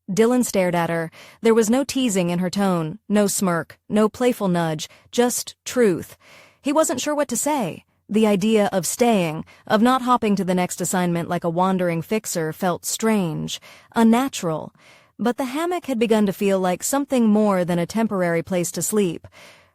Dylan stared at her. There was no teasing in her tone, no smirk, no playful nudge, just truth. He wasn't sure what to say. The idea of staying, of not hopping to the next assignment like a wandering fixer, felt strange, unnatural. But the hammock had begun to feel like something more than a temporary place to sleep.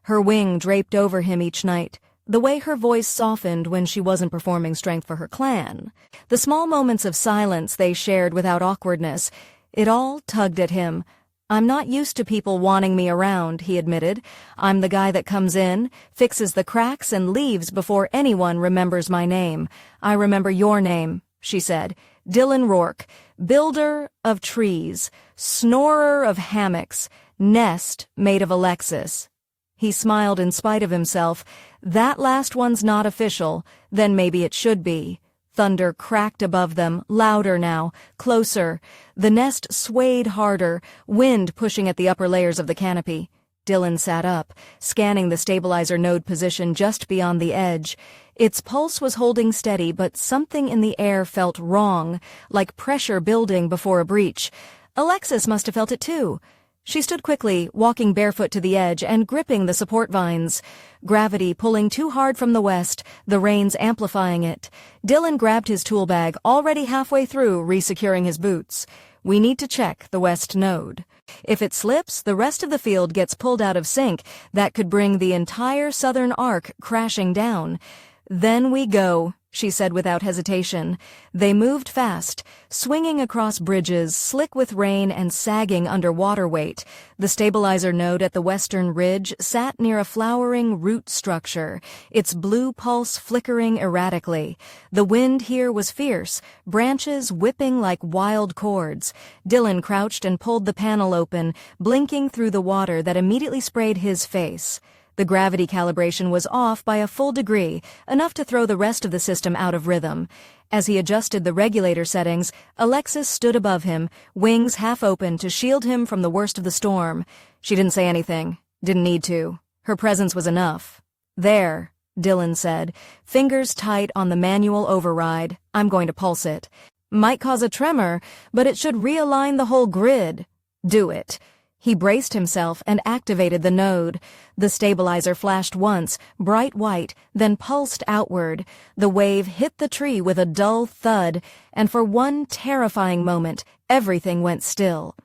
Her wing draped over him each night, the way her voice softened when she wasn't performing strength for her clan, the small moments of silence they shared without awkwardness. It all tugged at him. "I'm not used to people wanting me around," he admitted. "I'm the guy that comes in, fixes the cracks, and leaves before anyone remembers my name." "I remember your name," she said. "Dylan Rourke, builder of trees, snorer of hammocks, nest made of Alexis." He smiled in spite of himself. "That last one's not official, then maybe it should be." Thunder cracked above them, louder now, closer. The nest swayed harder, wind pushing at the upper layers of the canopy. Dylan sat up, scanning the stabilizer node position just beyond the edge. Its pulse was holding steady, but something in the air felt wrong, like pressure building before a breach. Alexis must have felt it too. She stood quickly, walking barefoot to the edge and gripping the support vines. Gravity pulling too hard from the west, the rains amplifying it. Dylan grabbed his tool bag, already halfway through resecuring his boots. "We need to check the west node. If it slips, the rest of the field gets pulled out of sync. That could bring the entire southern arc crashing down." "Then we go," she said without hesitation. They moved fast, swinging across bridges, slick with rain and sagging under water weight. The stabilizer node at the western ridge sat near a flowering root structure, its blue pulse flickering erratically. The wind here was fierce, branches whipping like wild cords. Dylan crouched and pulled the panel open, blinking through the water that immediately sprayed his face. The gravity calibration was off by a full degree, enough to throw the rest of the system out of rhythm. As he adjusted the regulator settings, Alexis stood above him, wings half open to shield him from the worst of the storm. She didn't say anything. Didn't need to. Her presence was enough. "There," Dylan said, fingers tight on the manual override. "I'm going to pulse it. Might cause a tremor, but it should realign the whole grid." "Do it." He braced himself and activated the node. The stabilizer flashed once, bright white, then pulsed outward. The wave hit the tree with a dull thud, and for one terrifying moment, everything went still.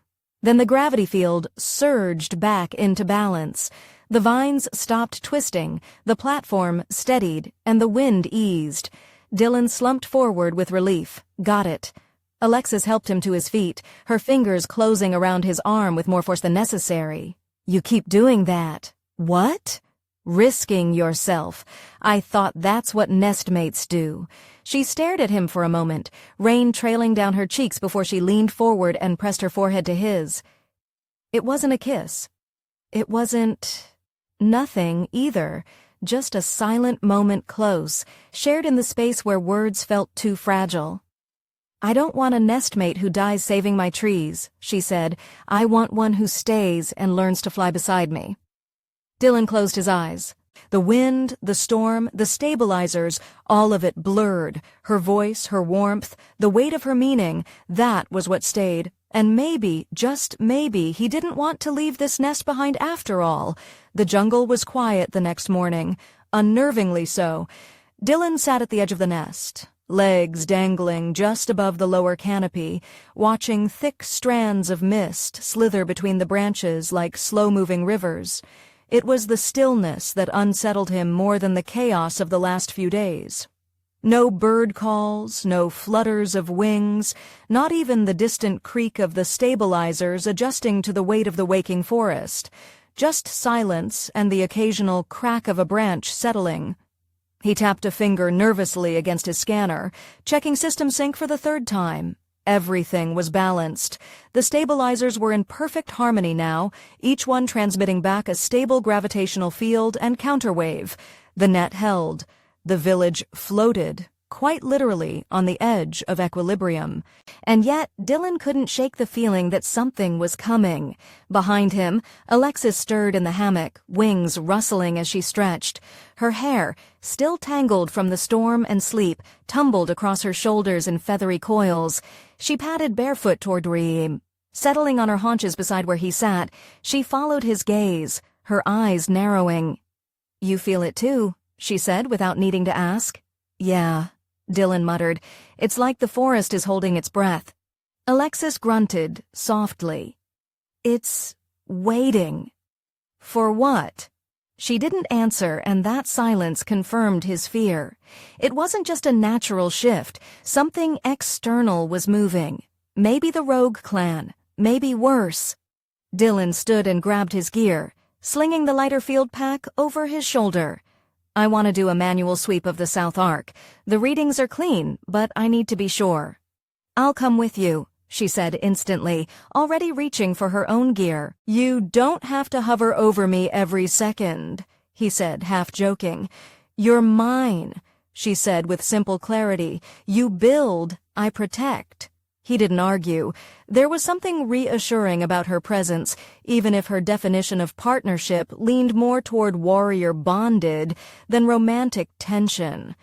Then the gravity field surged back into balance. The vines stopped twisting, the platform steadied, and the wind eased. Dylan slumped forward with relief. Got it. Alexis helped him to his feet, her fingers closing around his arm with more force than necessary. "You keep doing that." "What?" "Risking yourself. I thought that's what nestmates do." She stared at him for a moment, rain trailing down her cheeks before she leaned forward and pressed her forehead to his. It wasn't a kiss. It wasn't nothing either, just a silent moment close, shared in the space where words felt too fragile. "I don't want a nestmate who dies saving my trees," she said. "I want one who stays and learns to fly beside me." Dylan closed his eyes. The wind, the storm, the stabilizers, all of it blurred. Her voice, her warmth, the weight of her meaning, that was what stayed. And maybe, just maybe, he didn't want to leave this nest behind after all. The jungle was quiet the next morning, unnervingly so. Dylan sat at the edge of the nest, legs dangling just above the lower canopy, watching thick strands of mist slither between the branches like slow-moving rivers. It was the stillness that unsettled him more than the chaos of the last few days. No bird calls, no flutters of wings, not even the distant creak of the stabilizers adjusting to the weight of the waking forest. Just silence and the occasional crack of a branch settling. He tapped a finger nervously against his scanner, checking system sync for the third time. Everything was balanced. The stabilizers were in perfect harmony now, each one transmitting back a stable gravitational field and counterwave. The net held. The village floated, quite literally, on the edge of equilibrium. And yet, Dylan couldn't shake the feeling that something was coming. Behind him, Alexis stirred in the hammock, wings rustling as she stretched. Her hair, still tangled from the storm and sleep, tumbled across her shoulders in feathery coils. She padded barefoot toward Reem. Settling on her haunches beside where he sat, she followed his gaze, her eyes narrowing. "You feel it too," she said without needing to ask. "Yeah," Dylan muttered. "It's like the forest is holding its breath." Alexis grunted, softly. "It's waiting." "For what?" She didn't answer, and that silence confirmed his fear. It wasn't just a natural shift. Something external was moving. Maybe the rogue clan. Maybe worse. Dylan stood and grabbed his gear, slinging the lighter field pack over his shoulder. "I want to do a manual sweep of the South Arc. The readings are clean, but I need to be sure." "I'll come with you," she said instantly, already reaching for her own gear. "You don't have to hover over me every second," he said, half joking. "You're mine," she said with simple clarity. "You build, I protect." He didn't argue. There was something reassuring about her presence, even if her definition of partnership leaned more toward warrior bonded than romantic tension.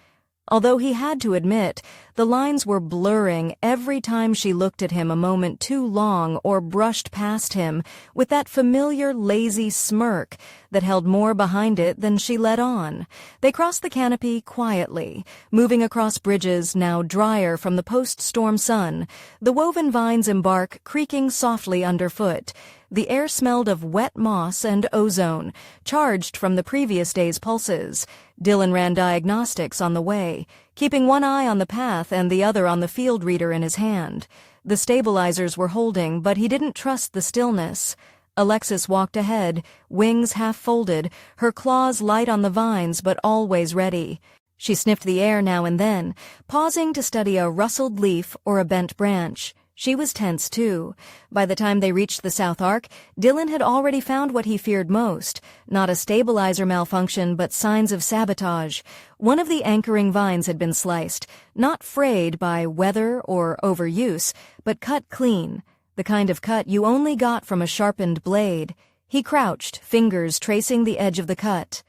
Although he had to admit, the lines were blurring every time she looked at him a moment too long or brushed past him with that familiar lazy smirk that held more behind it than she let on. They crossed the canopy quietly, moving across bridges now drier from the post-storm sun, the woven vines in bark creaking softly underfoot. The air smelled of wet moss and ozone, charged from the previous day's pulses. Dylan ran diagnostics on the way, keeping one eye on the path and the other on the field reader in his hand. The stabilizers were holding, but he didn't trust the stillness. Alexis walked ahead, wings half folded, her claws light on the vines but always ready. She sniffed the air now and then, pausing to study a rustled leaf or a bent branch. She was tense, too. By the time they reached the South Arc, Dylan had already found what he feared most. Not a stabilizer malfunction, but signs of sabotage. One of the anchoring vines had been sliced, not frayed by weather or overuse, but cut clean. The kind of cut you only got from a sharpened blade. He crouched, fingers tracing the edge of the cut.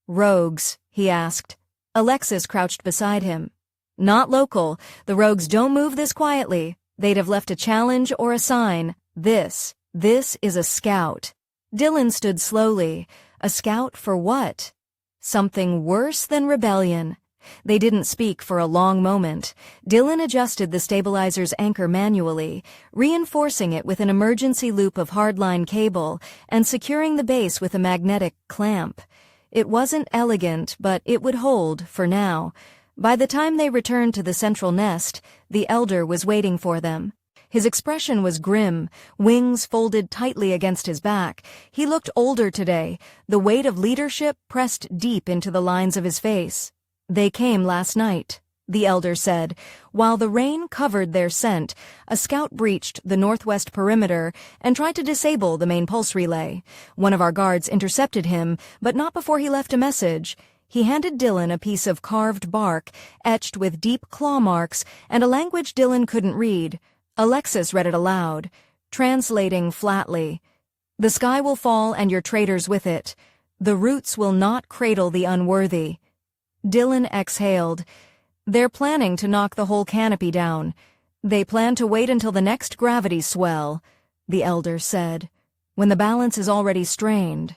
"Rogues?" he asked. Alexis crouched beside him. "Not local. The rogues don't move this quietly. They'd have left a challenge or a sign. This is a scout." Dylan stood slowly. A scout for what? Something worse than rebellion. They didn't speak for a long moment. Dylan adjusted the stabilizer's anchor manually, reinforcing it with an emergency loop of hardline cable and securing the base with a magnetic clamp. It wasn't elegant, but it would hold for now. By the time they returned to the central nest, the elder was waiting for them. His expression was grim, wings folded tightly against his back. He looked older today, the weight of leadership pressed deep into the lines of his face. "They came last night," the elder said. While the rain covered their scent, a scout breached the northwest perimeter and tried to disable the main pulse relay. One of our guards intercepted him, but not before he left a message. He handed Dylan a piece of carved bark, etched with deep claw marks, and a language Dylan couldn't read. Alexis read it aloud, translating flatly. "The sky will fall and your traitors with it. The roots will not cradle the unworthy." Dylan exhaled. "They're planning to knock the whole canopy down. They plan to wait until the next gravity swell," the elder said, "when the balance is already strained.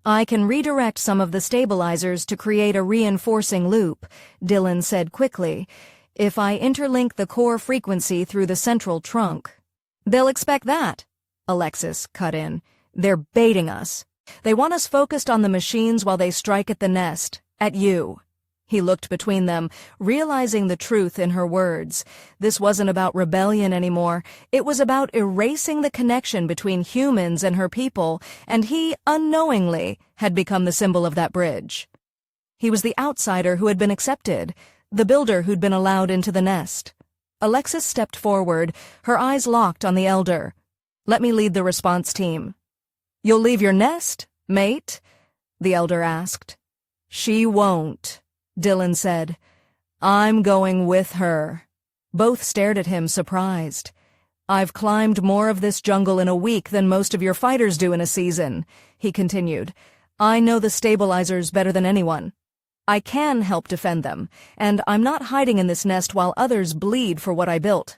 I can redirect some of the stabilizers to create a reinforcing loop," Dylan said quickly, "if I interlink the core frequency through the central trunk." "They'll expect that," Alexis cut in. "They're baiting us. They want us focused on the machines while they strike at the nest, at you." He looked between them, realizing the truth in her words. This wasn't about rebellion anymore. It was about erasing the connection between humans and her people, and he, unknowingly, had become the symbol of that bridge. He was the outsider who had been accepted, the builder who'd been allowed into the nest. Alexis stepped forward, her eyes locked on the elder. "Let me lead the response team." "You'll leave your nest, mate?" the elder asked. "She won't," Dylan said. "I'm going with her." Both stared at him, surprised. "I've climbed more of this jungle in a week than most of your fighters do in a season," he continued. "I know the stabilizers better than anyone. I can help defend them, and I'm not hiding in this nest while others bleed for what I built."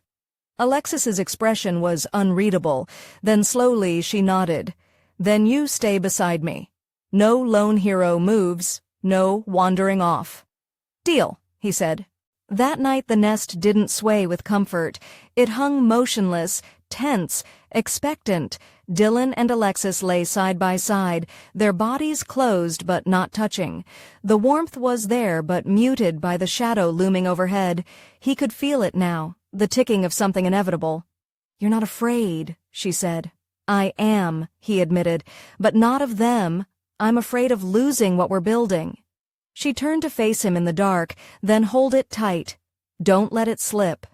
Alexis's expression was unreadable. Then slowly she nodded. "Then you stay beside me. No lone hero moves, no wandering off." "Deal," he said. That night the nest didn't sway with comfort. It hung motionless, tense, expectant. Dylan and Alexis lay side by side, their bodies closed but not touching. The warmth was there but muted by the shadow looming overhead. He could feel it now, the ticking of something inevitable. "You're not afraid," she said. "I am," he admitted, "but not of them. I'm afraid of losing what we're building." She turned to face him in the dark, then hold it tight. "Don't let it slip."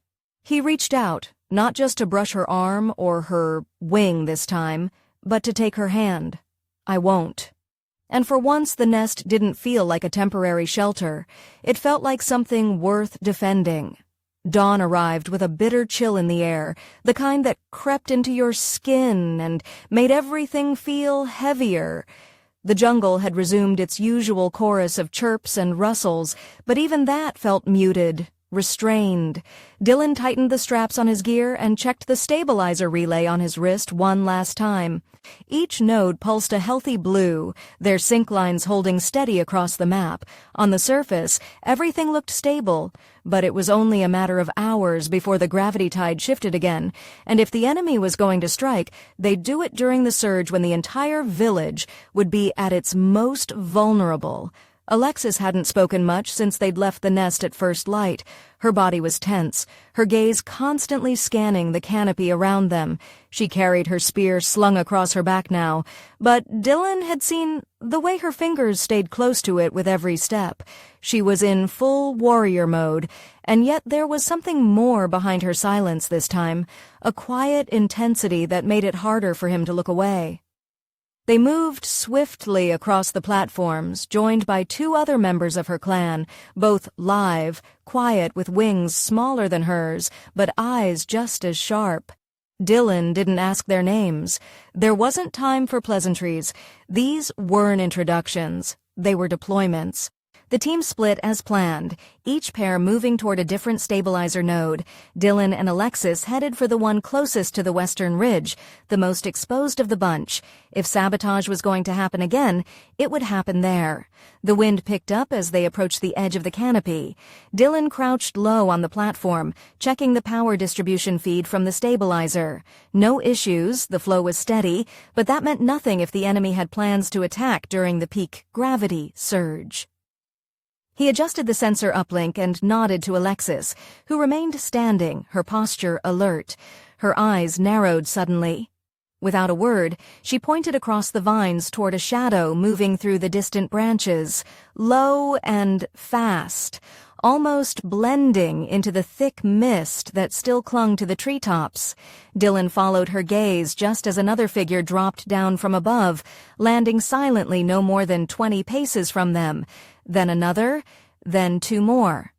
He reached out, not just to brush her arm or her wing this time, but to take her hand. "I won't." And for once the nest didn't feel like a temporary shelter. It felt like something worth defending. Dawn arrived with a bitter chill in the air, the kind that crept into your skin and made everything feel heavier. The jungle had resumed its usual chorus of chirps and rustles, but even that felt muted, restrained. Dylan tightened the straps on his gear and checked the stabilizer relay on his wrist one last time. Each node pulsed a healthy blue, their sync lines holding steady across the map. On the surface, everything looked stable, but it was only a matter of hours before the gravity tide shifted again, and if the enemy was going to strike, they'd do it during the surge when the entire village would be at its most vulnerable. Alexis hadn't spoken much since they'd left the nest at first light. Her body was tense, her gaze constantly scanning the canopy around them. She carried her spear slung across her back now, but Dylan had seen the way her fingers stayed close to it with every step. She was in full warrior mode, and yet there was something more behind her silence this time, a quiet intensity that made it harder for him to look away. They moved swiftly across the platforms, joined by 2 other members of her clan, both live, quiet with wings smaller than hers, but eyes just as sharp. Dylan didn't ask their names. There wasn't time for pleasantries. These weren't introductions. They were deployments. The team split as planned, each pair moving toward a different stabilizer node. Dylan and Alexis headed for the one closest to the western ridge, the most exposed of the bunch. If sabotage was going to happen again, it would happen there. The wind picked up as they approached the edge of the canopy. Dylan crouched low on the platform, checking the power distribution feed from the stabilizer. No issues, the flow was steady, but that meant nothing if the enemy had plans to attack during the peak gravity surge. He adjusted the sensor uplink and nodded to Alexis, who remained standing, her posture alert. Her eyes narrowed suddenly. Without a word, she pointed across the vines toward a shadow moving through the distant branches, low and fast, almost blending into the thick mist that still clung to the treetops. Dylan followed her gaze just as another figure dropped down from above, landing silently no more than 20 paces from them. Then another, then 2 more.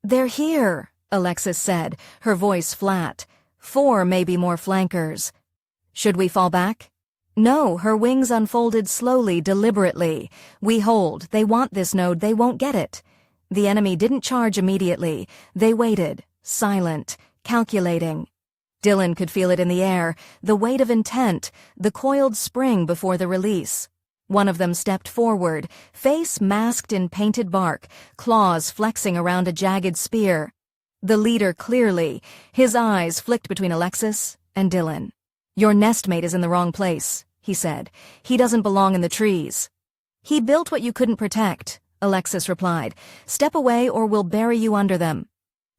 "They're here," Alexis said, her voice flat. 4, maybe more flankers. "Should we fall back?" No, her wings unfolded slowly, deliberately. "We hold. They want this node. They won't get it." The enemy didn't charge immediately. They waited, silent, calculating. Dylan could feel it in the air, the weight of intent, the coiled spring before the release. One of them stepped forward, face masked in painted bark, claws flexing around a jagged spear. The leader clearly, his eyes flicked between Alexis and Dylan. "Your nestmate is in the wrong place," he said. "He doesn't belong in the trees." "He built what you couldn't protect," Alexis replied. "Step away or we'll bury you under them."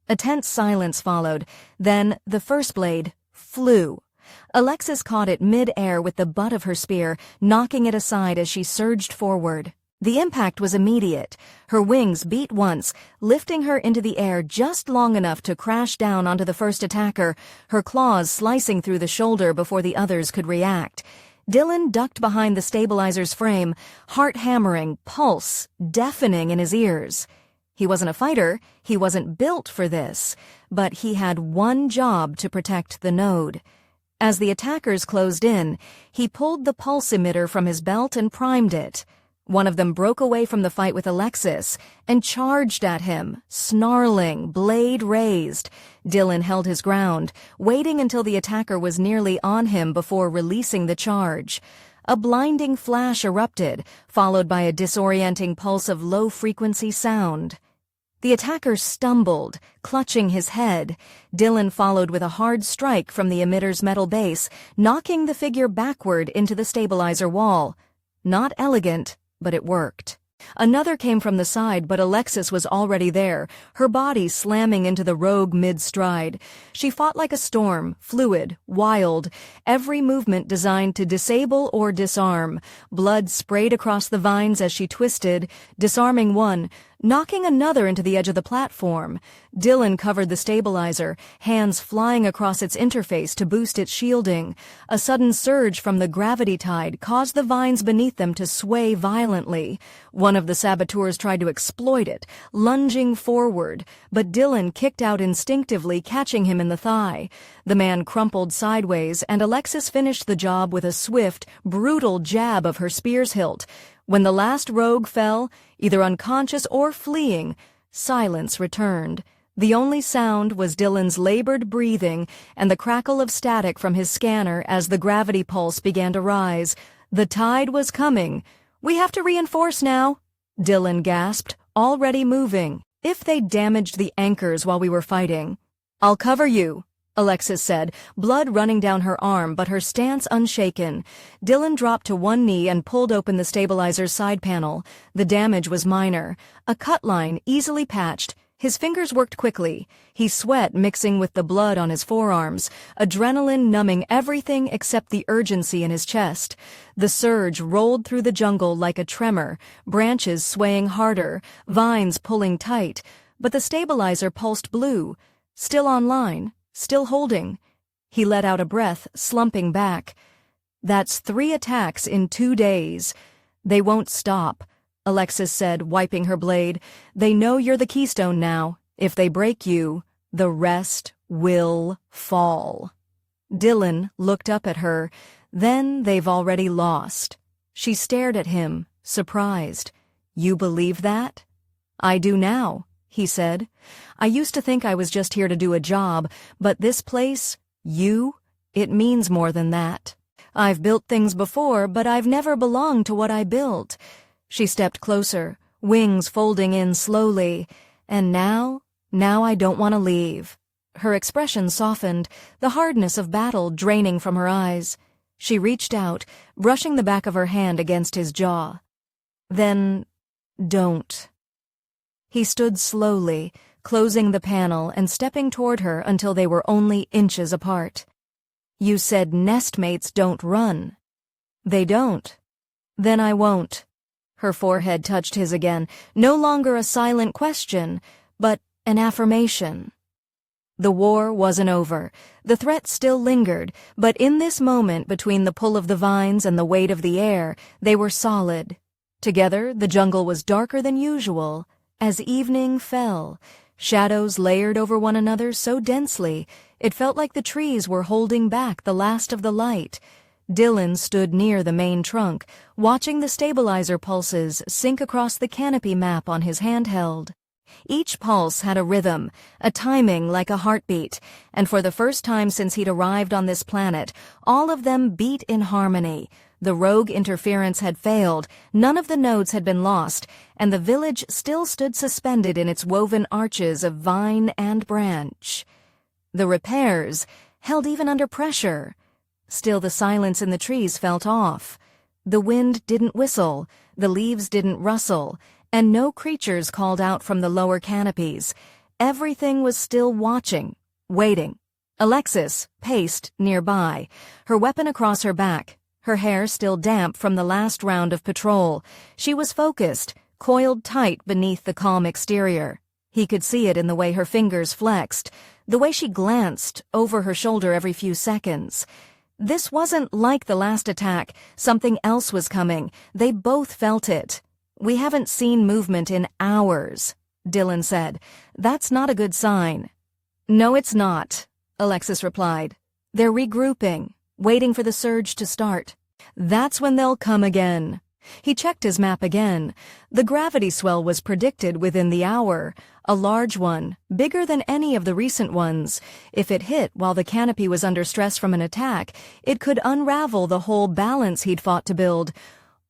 A tense silence followed. Then the first blade flew. Alexis caught it mid-air with the butt of her spear, knocking it aside as she surged forward. The impact was immediate. Her wings beat once, lifting her into the air just long enough to crash down onto the first attacker, her claws slicing through the shoulder before the others could react. Dylan ducked behind the stabilizer's frame, heart hammering, pulse deafening in his ears. He wasn't a fighter, he wasn't built for this, but he had one job to protect the node. As the attackers closed in, he pulled the pulse emitter from his belt and primed it. One of them broke away from the fight with Alexis and charged at him, snarling, blade raised. Dylan held his ground, waiting until the attacker was nearly on him before releasing the charge. A blinding flash erupted, followed by a disorienting pulse of low-frequency sound. The attacker stumbled, clutching his head. Dylan followed with a hard strike from the emitter's metal base, knocking the figure backward into the stabilizer wall. Not elegant, but it worked. Another came from the side, but Alexis was already there, her body slamming into the rogue mid-stride. She fought like a storm, fluid, wild, every movement designed to disable or disarm. Blood sprayed across the vines as she twisted, disarming one, knocking another into the edge of the platform. Dylan covered the stabilizer, hands flying across its interface to boost its shielding. A sudden surge from the gravity tide caused the vines beneath them to sway violently. One of the saboteurs tried to exploit it, lunging forward, but Dylan kicked out instinctively, catching him in the thigh. The man crumpled sideways, and Alexis finished the job with a swift, brutal jab of her spear's hilt. When the last rogue fell, either unconscious or fleeing, silence returned. The only sound was Dylan's labored breathing and the crackle of static from his scanner as the gravity pulse began to rise. The tide was coming. "We have to reinforce now," Dylan gasped, already moving. "If they damaged the anchors while we were fighting." "I'll cover you," Alexis said, blood running down her arm but her stance unshaken. Dylan dropped to one knee and pulled open the stabilizer's side panel. The damage was minor. A cut line, easily patched. His fingers worked quickly. He sweat mixing with the blood on his forearms, adrenaline numbing everything except the urgency in his chest. The surge rolled through the jungle like a tremor, branches swaying harder, vines pulling tight. But the stabilizer pulsed blue, still online. Still holding. He let out a breath, slumping back. That's 3 attacks in 2 days. They won't stop, Alexis said, wiping her blade. They know you're the keystone now. If they break you, the rest will fall. Dylan looked up at her. Then they've already lost. She stared at him, surprised. You believe that? I do now, he said. I used to think I was just here to do a job, but this place, it means more than that. I've built things before, but I've never belonged to what I built. She stepped closer, wings folding in slowly. And now I don't want to leave. Her expression softened, the hardness of battle draining from her eyes. She reached out, brushing the back of her hand against his jaw. Then, don't. He stood slowly, closing the panel and stepping toward her until they were only inches apart. You said nestmates don't run. They don't. Then I won't. Her forehead touched his again, no longer a silent question, but an affirmation. The war wasn't over. The threat still lingered, but in this moment between the pull of the vines and the weight of the air, they were solid. Together, the jungle was darker than usual. As evening fell, shadows layered over one another so densely, it felt like the trees were holding back the last of the light. Dylan stood near the main trunk, watching the stabilizer pulses sink across the canopy map on his handheld. Each pulse had a rhythm, a timing like a heartbeat, and for the first time since he'd arrived on this planet, all of them beat in harmony. The rogue interference had failed, none of the nodes had been lost, and the village still stood suspended in its woven arches of vine and branch. The repairs held even under pressure. Still the silence in the trees felt off. The wind didn't whistle, the leaves didn't rustle, and no creatures called out from the lower canopies. Everything was still watching, waiting. Alexis paced nearby, her weapon across her back, her hair still damp from the last round of patrol. She was focused, coiled tight beneath the calm exterior. He could see it in the way her fingers flexed, the way she glanced over her shoulder every few seconds. This wasn't like the last attack. Something else was coming. They both felt it. We haven't seen movement in hours, Dylan said. That's not a good sign. No, it's not, Alexis replied. They're regrouping, waiting for the surge to start. That's when they'll come again. He checked his map again. The gravity swell was predicted within the hour, a large one, bigger than any of the recent ones. If it hit while the canopy was under stress from an attack, it could unravel the whole balance he'd fought to build.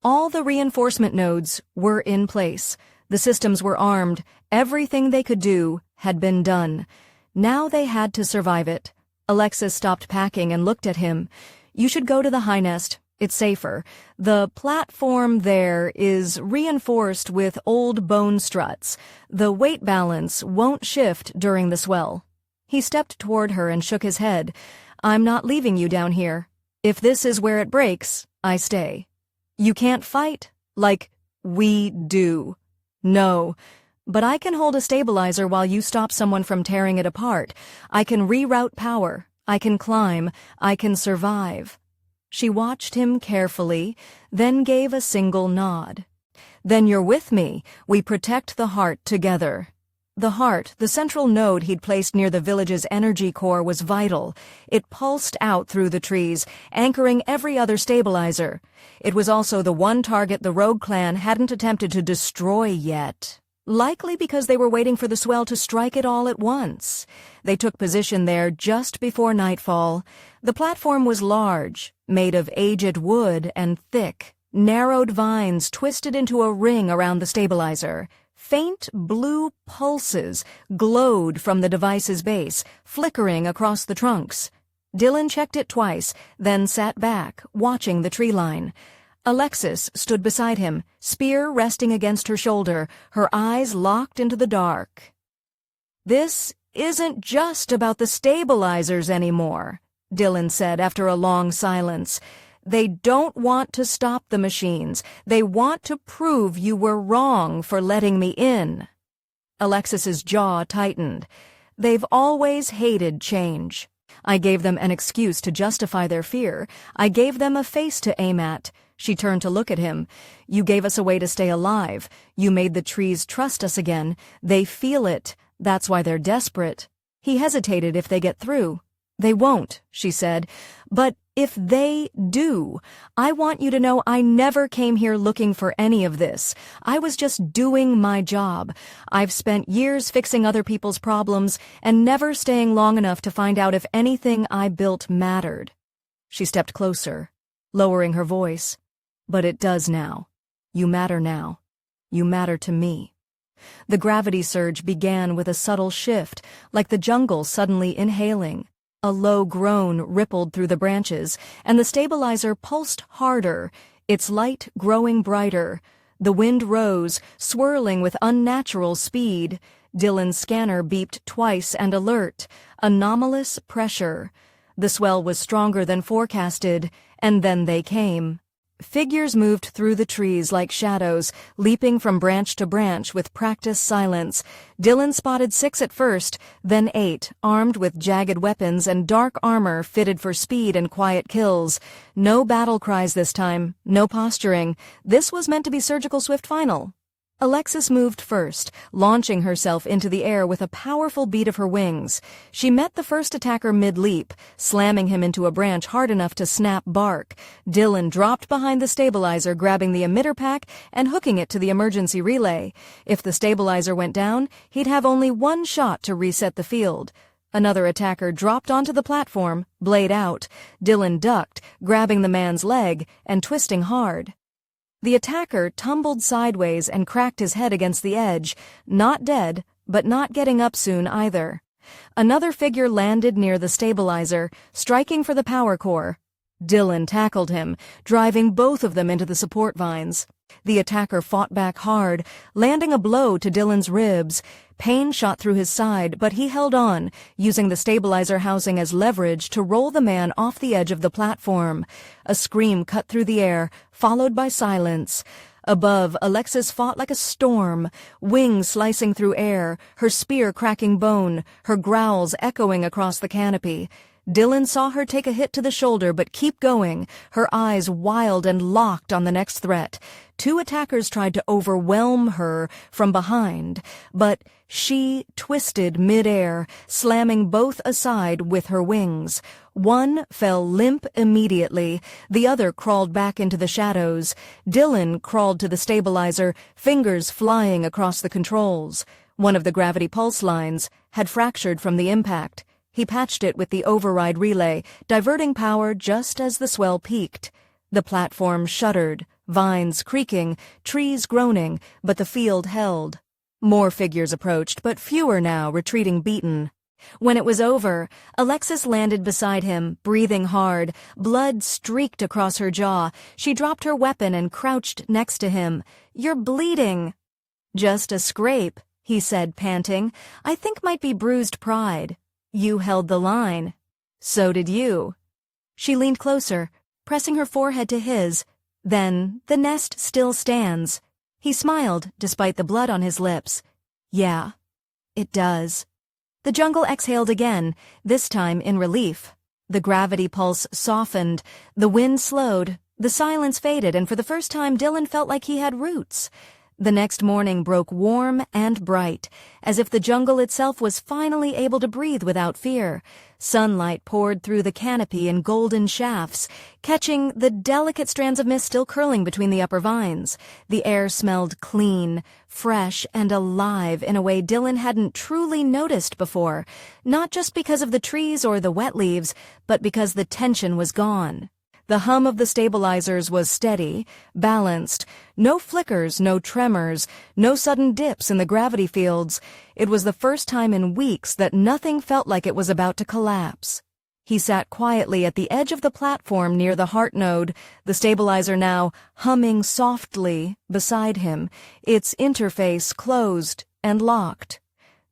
All the reinforcement nodes were in place. The systems were armed. Everything they could do had been done. Now they had to survive it. Alexis stopped packing and looked at him. You should go to the high nest. It's safer. The platform there is reinforced with old bone struts. The weight balance won't shift during the swell. He stepped toward her and shook his head. I'm not leaving you down here. If this is where it breaks, I stay. You can't fight like we do. No. But I can hold a stabilizer while you stop someone from tearing it apart. I can reroute power. I can climb. I can survive. She watched him carefully, then gave a single nod. Then you're with me. We protect the heart together. The heart, the central node he'd placed near the village's energy core, was vital. It pulsed out through the trees, anchoring every other stabilizer. It was also the one target the Rogue clan hadn't attempted to destroy yet. Likely because they were waiting for the swell to strike it all at once. They took position there just before nightfall. The platform was large, made of aged wood and thick. Narrowed vines twisted into a ring around the stabilizer. Faint blue pulses glowed from the device's base, flickering across the trunks. Dylan checked it twice, then sat back, watching the tree line. Alexis stood beside him, spear resting against her shoulder, her eyes locked into the dark. "This isn't just about the stabilizers anymore," Dylan said after a long silence. "They don't want to stop the machines. They want to prove you were wrong for letting me in." Alexis's jaw tightened. "They've always hated change. I gave them an excuse to justify their fear. I gave them a face to aim at." She turned to look at him. "You gave us a way to stay alive. You made the trees trust us again. They feel it. That's why they're desperate." He hesitated. "If they get through." "They won't," she said. "But if they do, I want you to know I never came here looking for any of this. I was just doing my job. I've spent years fixing other people's problems and never staying long enough to find out if anything I built mattered." She stepped closer, lowering her voice. "But it does now. You matter now. You matter to me." The gravity surge began with a subtle shift, like the jungle suddenly inhaling. A low groan rippled through the branches, and the stabilizer pulsed harder, its light growing brighter. The wind rose, swirling with unnatural speed. Dylan's scanner beeped twice and alert. Anomalous pressure. The swell was stronger than forecasted, and then they came. Figures moved through the trees like shadows, leaping from branch to branch with practiced silence. Dylan spotted 6 at first, then 8, armed with jagged weapons and dark armor fitted for speed and quiet kills. No battle cries this time, no posturing. This was meant to be surgical swift final. Alexis moved first, launching herself into the air with a powerful beat of her wings. She met the first attacker mid-leap, slamming him into a branch hard enough to snap bark. Dylan dropped behind the stabilizer, grabbing the emitter pack and hooking it to the emergency relay. If the stabilizer went down, he'd have only one shot to reset the field. Another attacker dropped onto the platform, blade out. Dylan ducked, grabbing the man's leg and twisting hard. The attacker tumbled sideways and cracked his head against the edge, not dead, but not getting up soon either. Another figure landed near the stabilizer, striking for the power core. Dylan tackled him, driving both of them into the support vines. The attacker fought back hard, landing a blow to Dylan's ribs. Pain shot through his side, but he held on, using the stabilizer housing as leverage to roll the man off the edge of the platform. A scream cut through the air, followed by silence. Above, Alexis fought like a storm, wings slicing through air, her spear cracking bone, her growls echoing across the canopy. Dylan saw her take a hit to the shoulder but keep going, her eyes wild and locked on the next threat. 2 attackers tried to overwhelm her from behind, but she twisted mid-air, slamming both aside with her wings. One fell limp immediately, the other crawled back into the shadows. Dylan crawled to the stabilizer, fingers flying across the controls. One of the gravity pulse lines had fractured from the impact. He patched it with the override relay, diverting power just as the swell peaked. The platform shuddered, vines creaking, trees groaning, but the field held. More figures approached, but fewer now, retreating beaten. When it was over, Alexis landed beside him, breathing hard. Blood streaked across her jaw. She dropped her weapon and crouched next to him. "You're bleeding." "Just a scrape," he said, panting. "I think might be bruised pride." "You held the line." "So did you." She leaned closer, pressing her forehead to his. "Then the nest still stands." He smiled, despite the blood on his lips. "Yeah, it does." The jungle exhaled again, this time in relief. The gravity pulse softened, the wind slowed, the silence faded, and for the first time Dylan felt like he had roots. The next morning broke warm and bright, as if the jungle itself was finally able to breathe without fear. Sunlight poured through the canopy in golden shafts, catching the delicate strands of mist still curling between the upper vines. The air smelled clean, fresh, and alive in a way Dylan hadn't truly noticed before, not just because of the trees or the wet leaves, but because the tension was gone. The hum of the stabilizers was steady, balanced, no flickers, no tremors, no sudden dips in the gravity fields. It was the first time in weeks that nothing felt like it was about to collapse. He sat quietly at the edge of the platform near the heart node, the stabilizer now humming softly beside him, its interface closed and locked.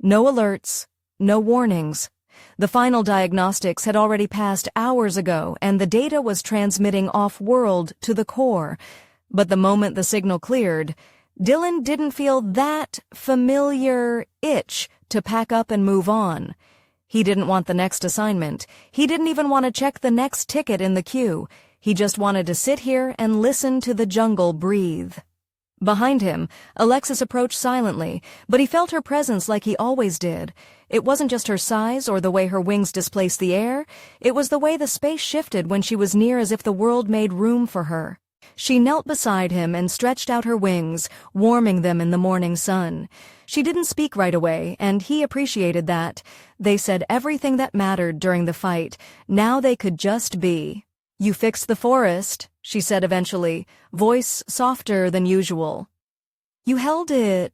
No alerts, no warnings. The final diagnostics had already passed hours ago, and the data was transmitting off-world to the core. But the moment the signal cleared, Dylan didn't feel that familiar itch to pack up and move on. He didn't want the next assignment. He didn't even want to check the next ticket in the queue. He just wanted to sit here and listen to the jungle breathe. Behind him, Alexis approached silently, but he felt her presence like he always did. It wasn't just her size or the way her wings displaced the air. It was the way the space shifted when she was near, as if the world made room for her. She knelt beside him and stretched out her wings, warming them in the morning sun. She didn't speak right away, and he appreciated that. They said everything that mattered during the fight. Now they could just be. "You fixed the forest," she said eventually, voice softer than usual. "You held it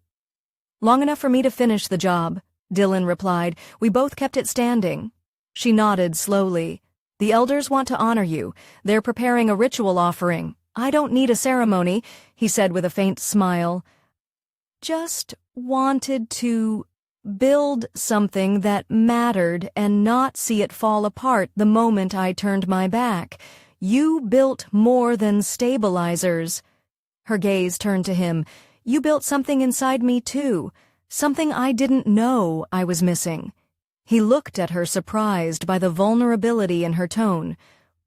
long enough for me to finish the job," Dylan replied. "We both kept it standing." She nodded slowly. "The elders want to honor you. They're preparing a ritual offering." "I don't need a ceremony," he said with a faint smile. "Just wanted to build something that mattered and not see it fall apart the moment I turned my back. You built more than stabilizers." Her gaze turned to him. "You built something inside me too, something I didn't know I was missing." He looked at her, surprised by the vulnerability in her tone.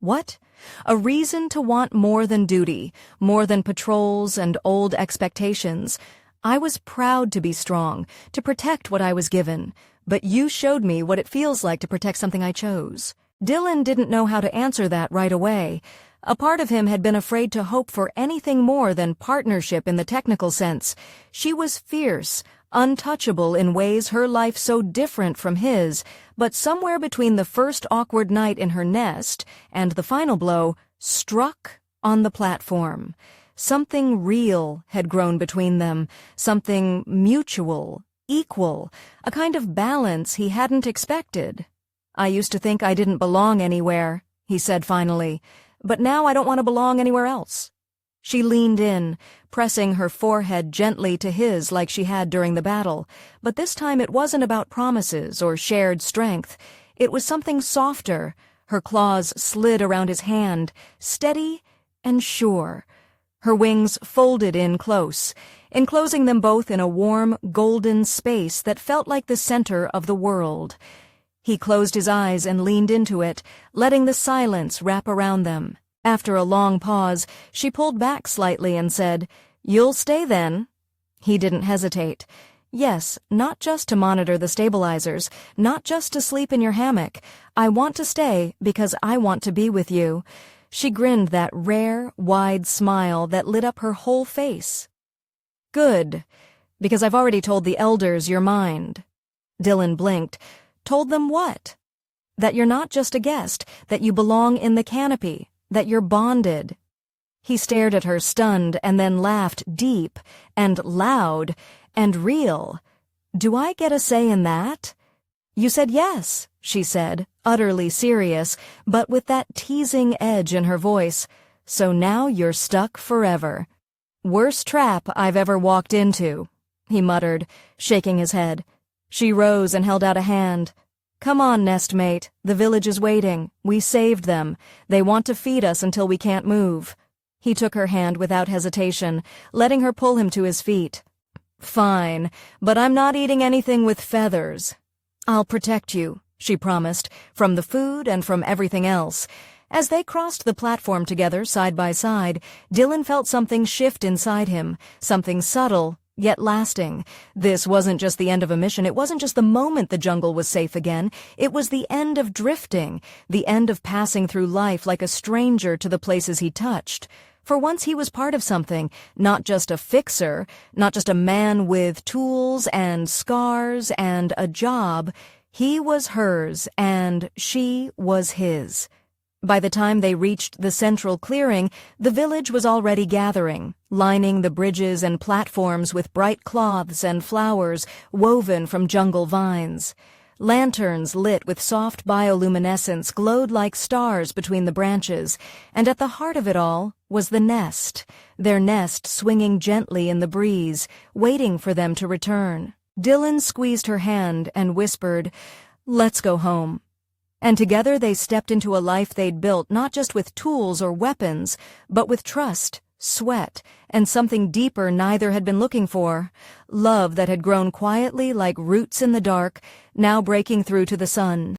"What?" "A reason to want more than duty, more than patrols and old expectations. I was proud to be strong, to protect what I was given, but you showed me what it feels like to protect something I chose." Dylan didn't know how to answer that right away. A part of him had been afraid to hope for anything more than partnership in the technical sense. She was fierce, untouchable in ways her life so different from his, but somewhere between the first awkward night in her nest and the final blow, struck on the platform. Something real had grown between them, something mutual, equal, a kind of balance he hadn't expected. "I used to think I didn't belong anywhere," he said finally, "but now I don't want to belong anywhere else." She leaned in, pressing her forehead gently to his like she had during the battle, but this time it wasn't about promises or shared strength. It was something softer. Her claws slid around his hand, steady and sure. Her wings folded in close, enclosing them both in a warm, golden space that felt like the center of the world. He closed his eyes and leaned into it, letting the silence wrap around them. After a long pause, she pulled back slightly and said, "You'll stay then?" He didn't hesitate. "Yes, not just to monitor the stabilizers, not just to sleep in your hammock. I want to stay because I want to be with you." She grinned that rare, wide smile that lit up her whole face. "Good, because I've already told the elders your mind." Dylan blinked. "Told them what?" "That you're not just a guest, that you belong in the canopy, that you're bonded." He stared at her, stunned, and then laughed deep and loud and real. "Do I get a say in that?" "You said yes," she said, utterly serious, but with that teasing edge in her voice. "So now you're stuck forever." "Worst trap I've ever walked into," he muttered, shaking his head. She rose and held out a hand. "Come on, nestmate. The village is waiting. We saved them. They want to feed us until we can't move." He took her hand without hesitation, letting her pull him to his feet. "Fine, but I'm not eating anything with feathers." "I'll protect you," she promised, "from the food and from everything else." As they crossed the platform together, side by side, Dylan felt something shift inside him, something subtle, yet lasting. This wasn't just the end of a mission. It wasn't just the moment the jungle was safe again. It was the end of drifting, the end of passing through life like a stranger to the places he touched. For once he was part of something, not just a fixer, not just a man with tools and scars and a job. He was hers, and she was his. By the time they reached the central clearing, the village was already gathering, lining the bridges and platforms with bright cloths and flowers woven from jungle vines. Lanterns lit with soft bioluminescence glowed like stars between the branches, and at the heart of it all was the nest, their nest swinging gently in the breeze, waiting for them to return. Dylan squeezed her hand and whispered, "Let's go home." And together they stepped into a life they'd built not just with tools or weapons, but with trust, sweat, and something deeper neither had been looking for. Love that had grown quietly like roots in the dark, now breaking through to the sun.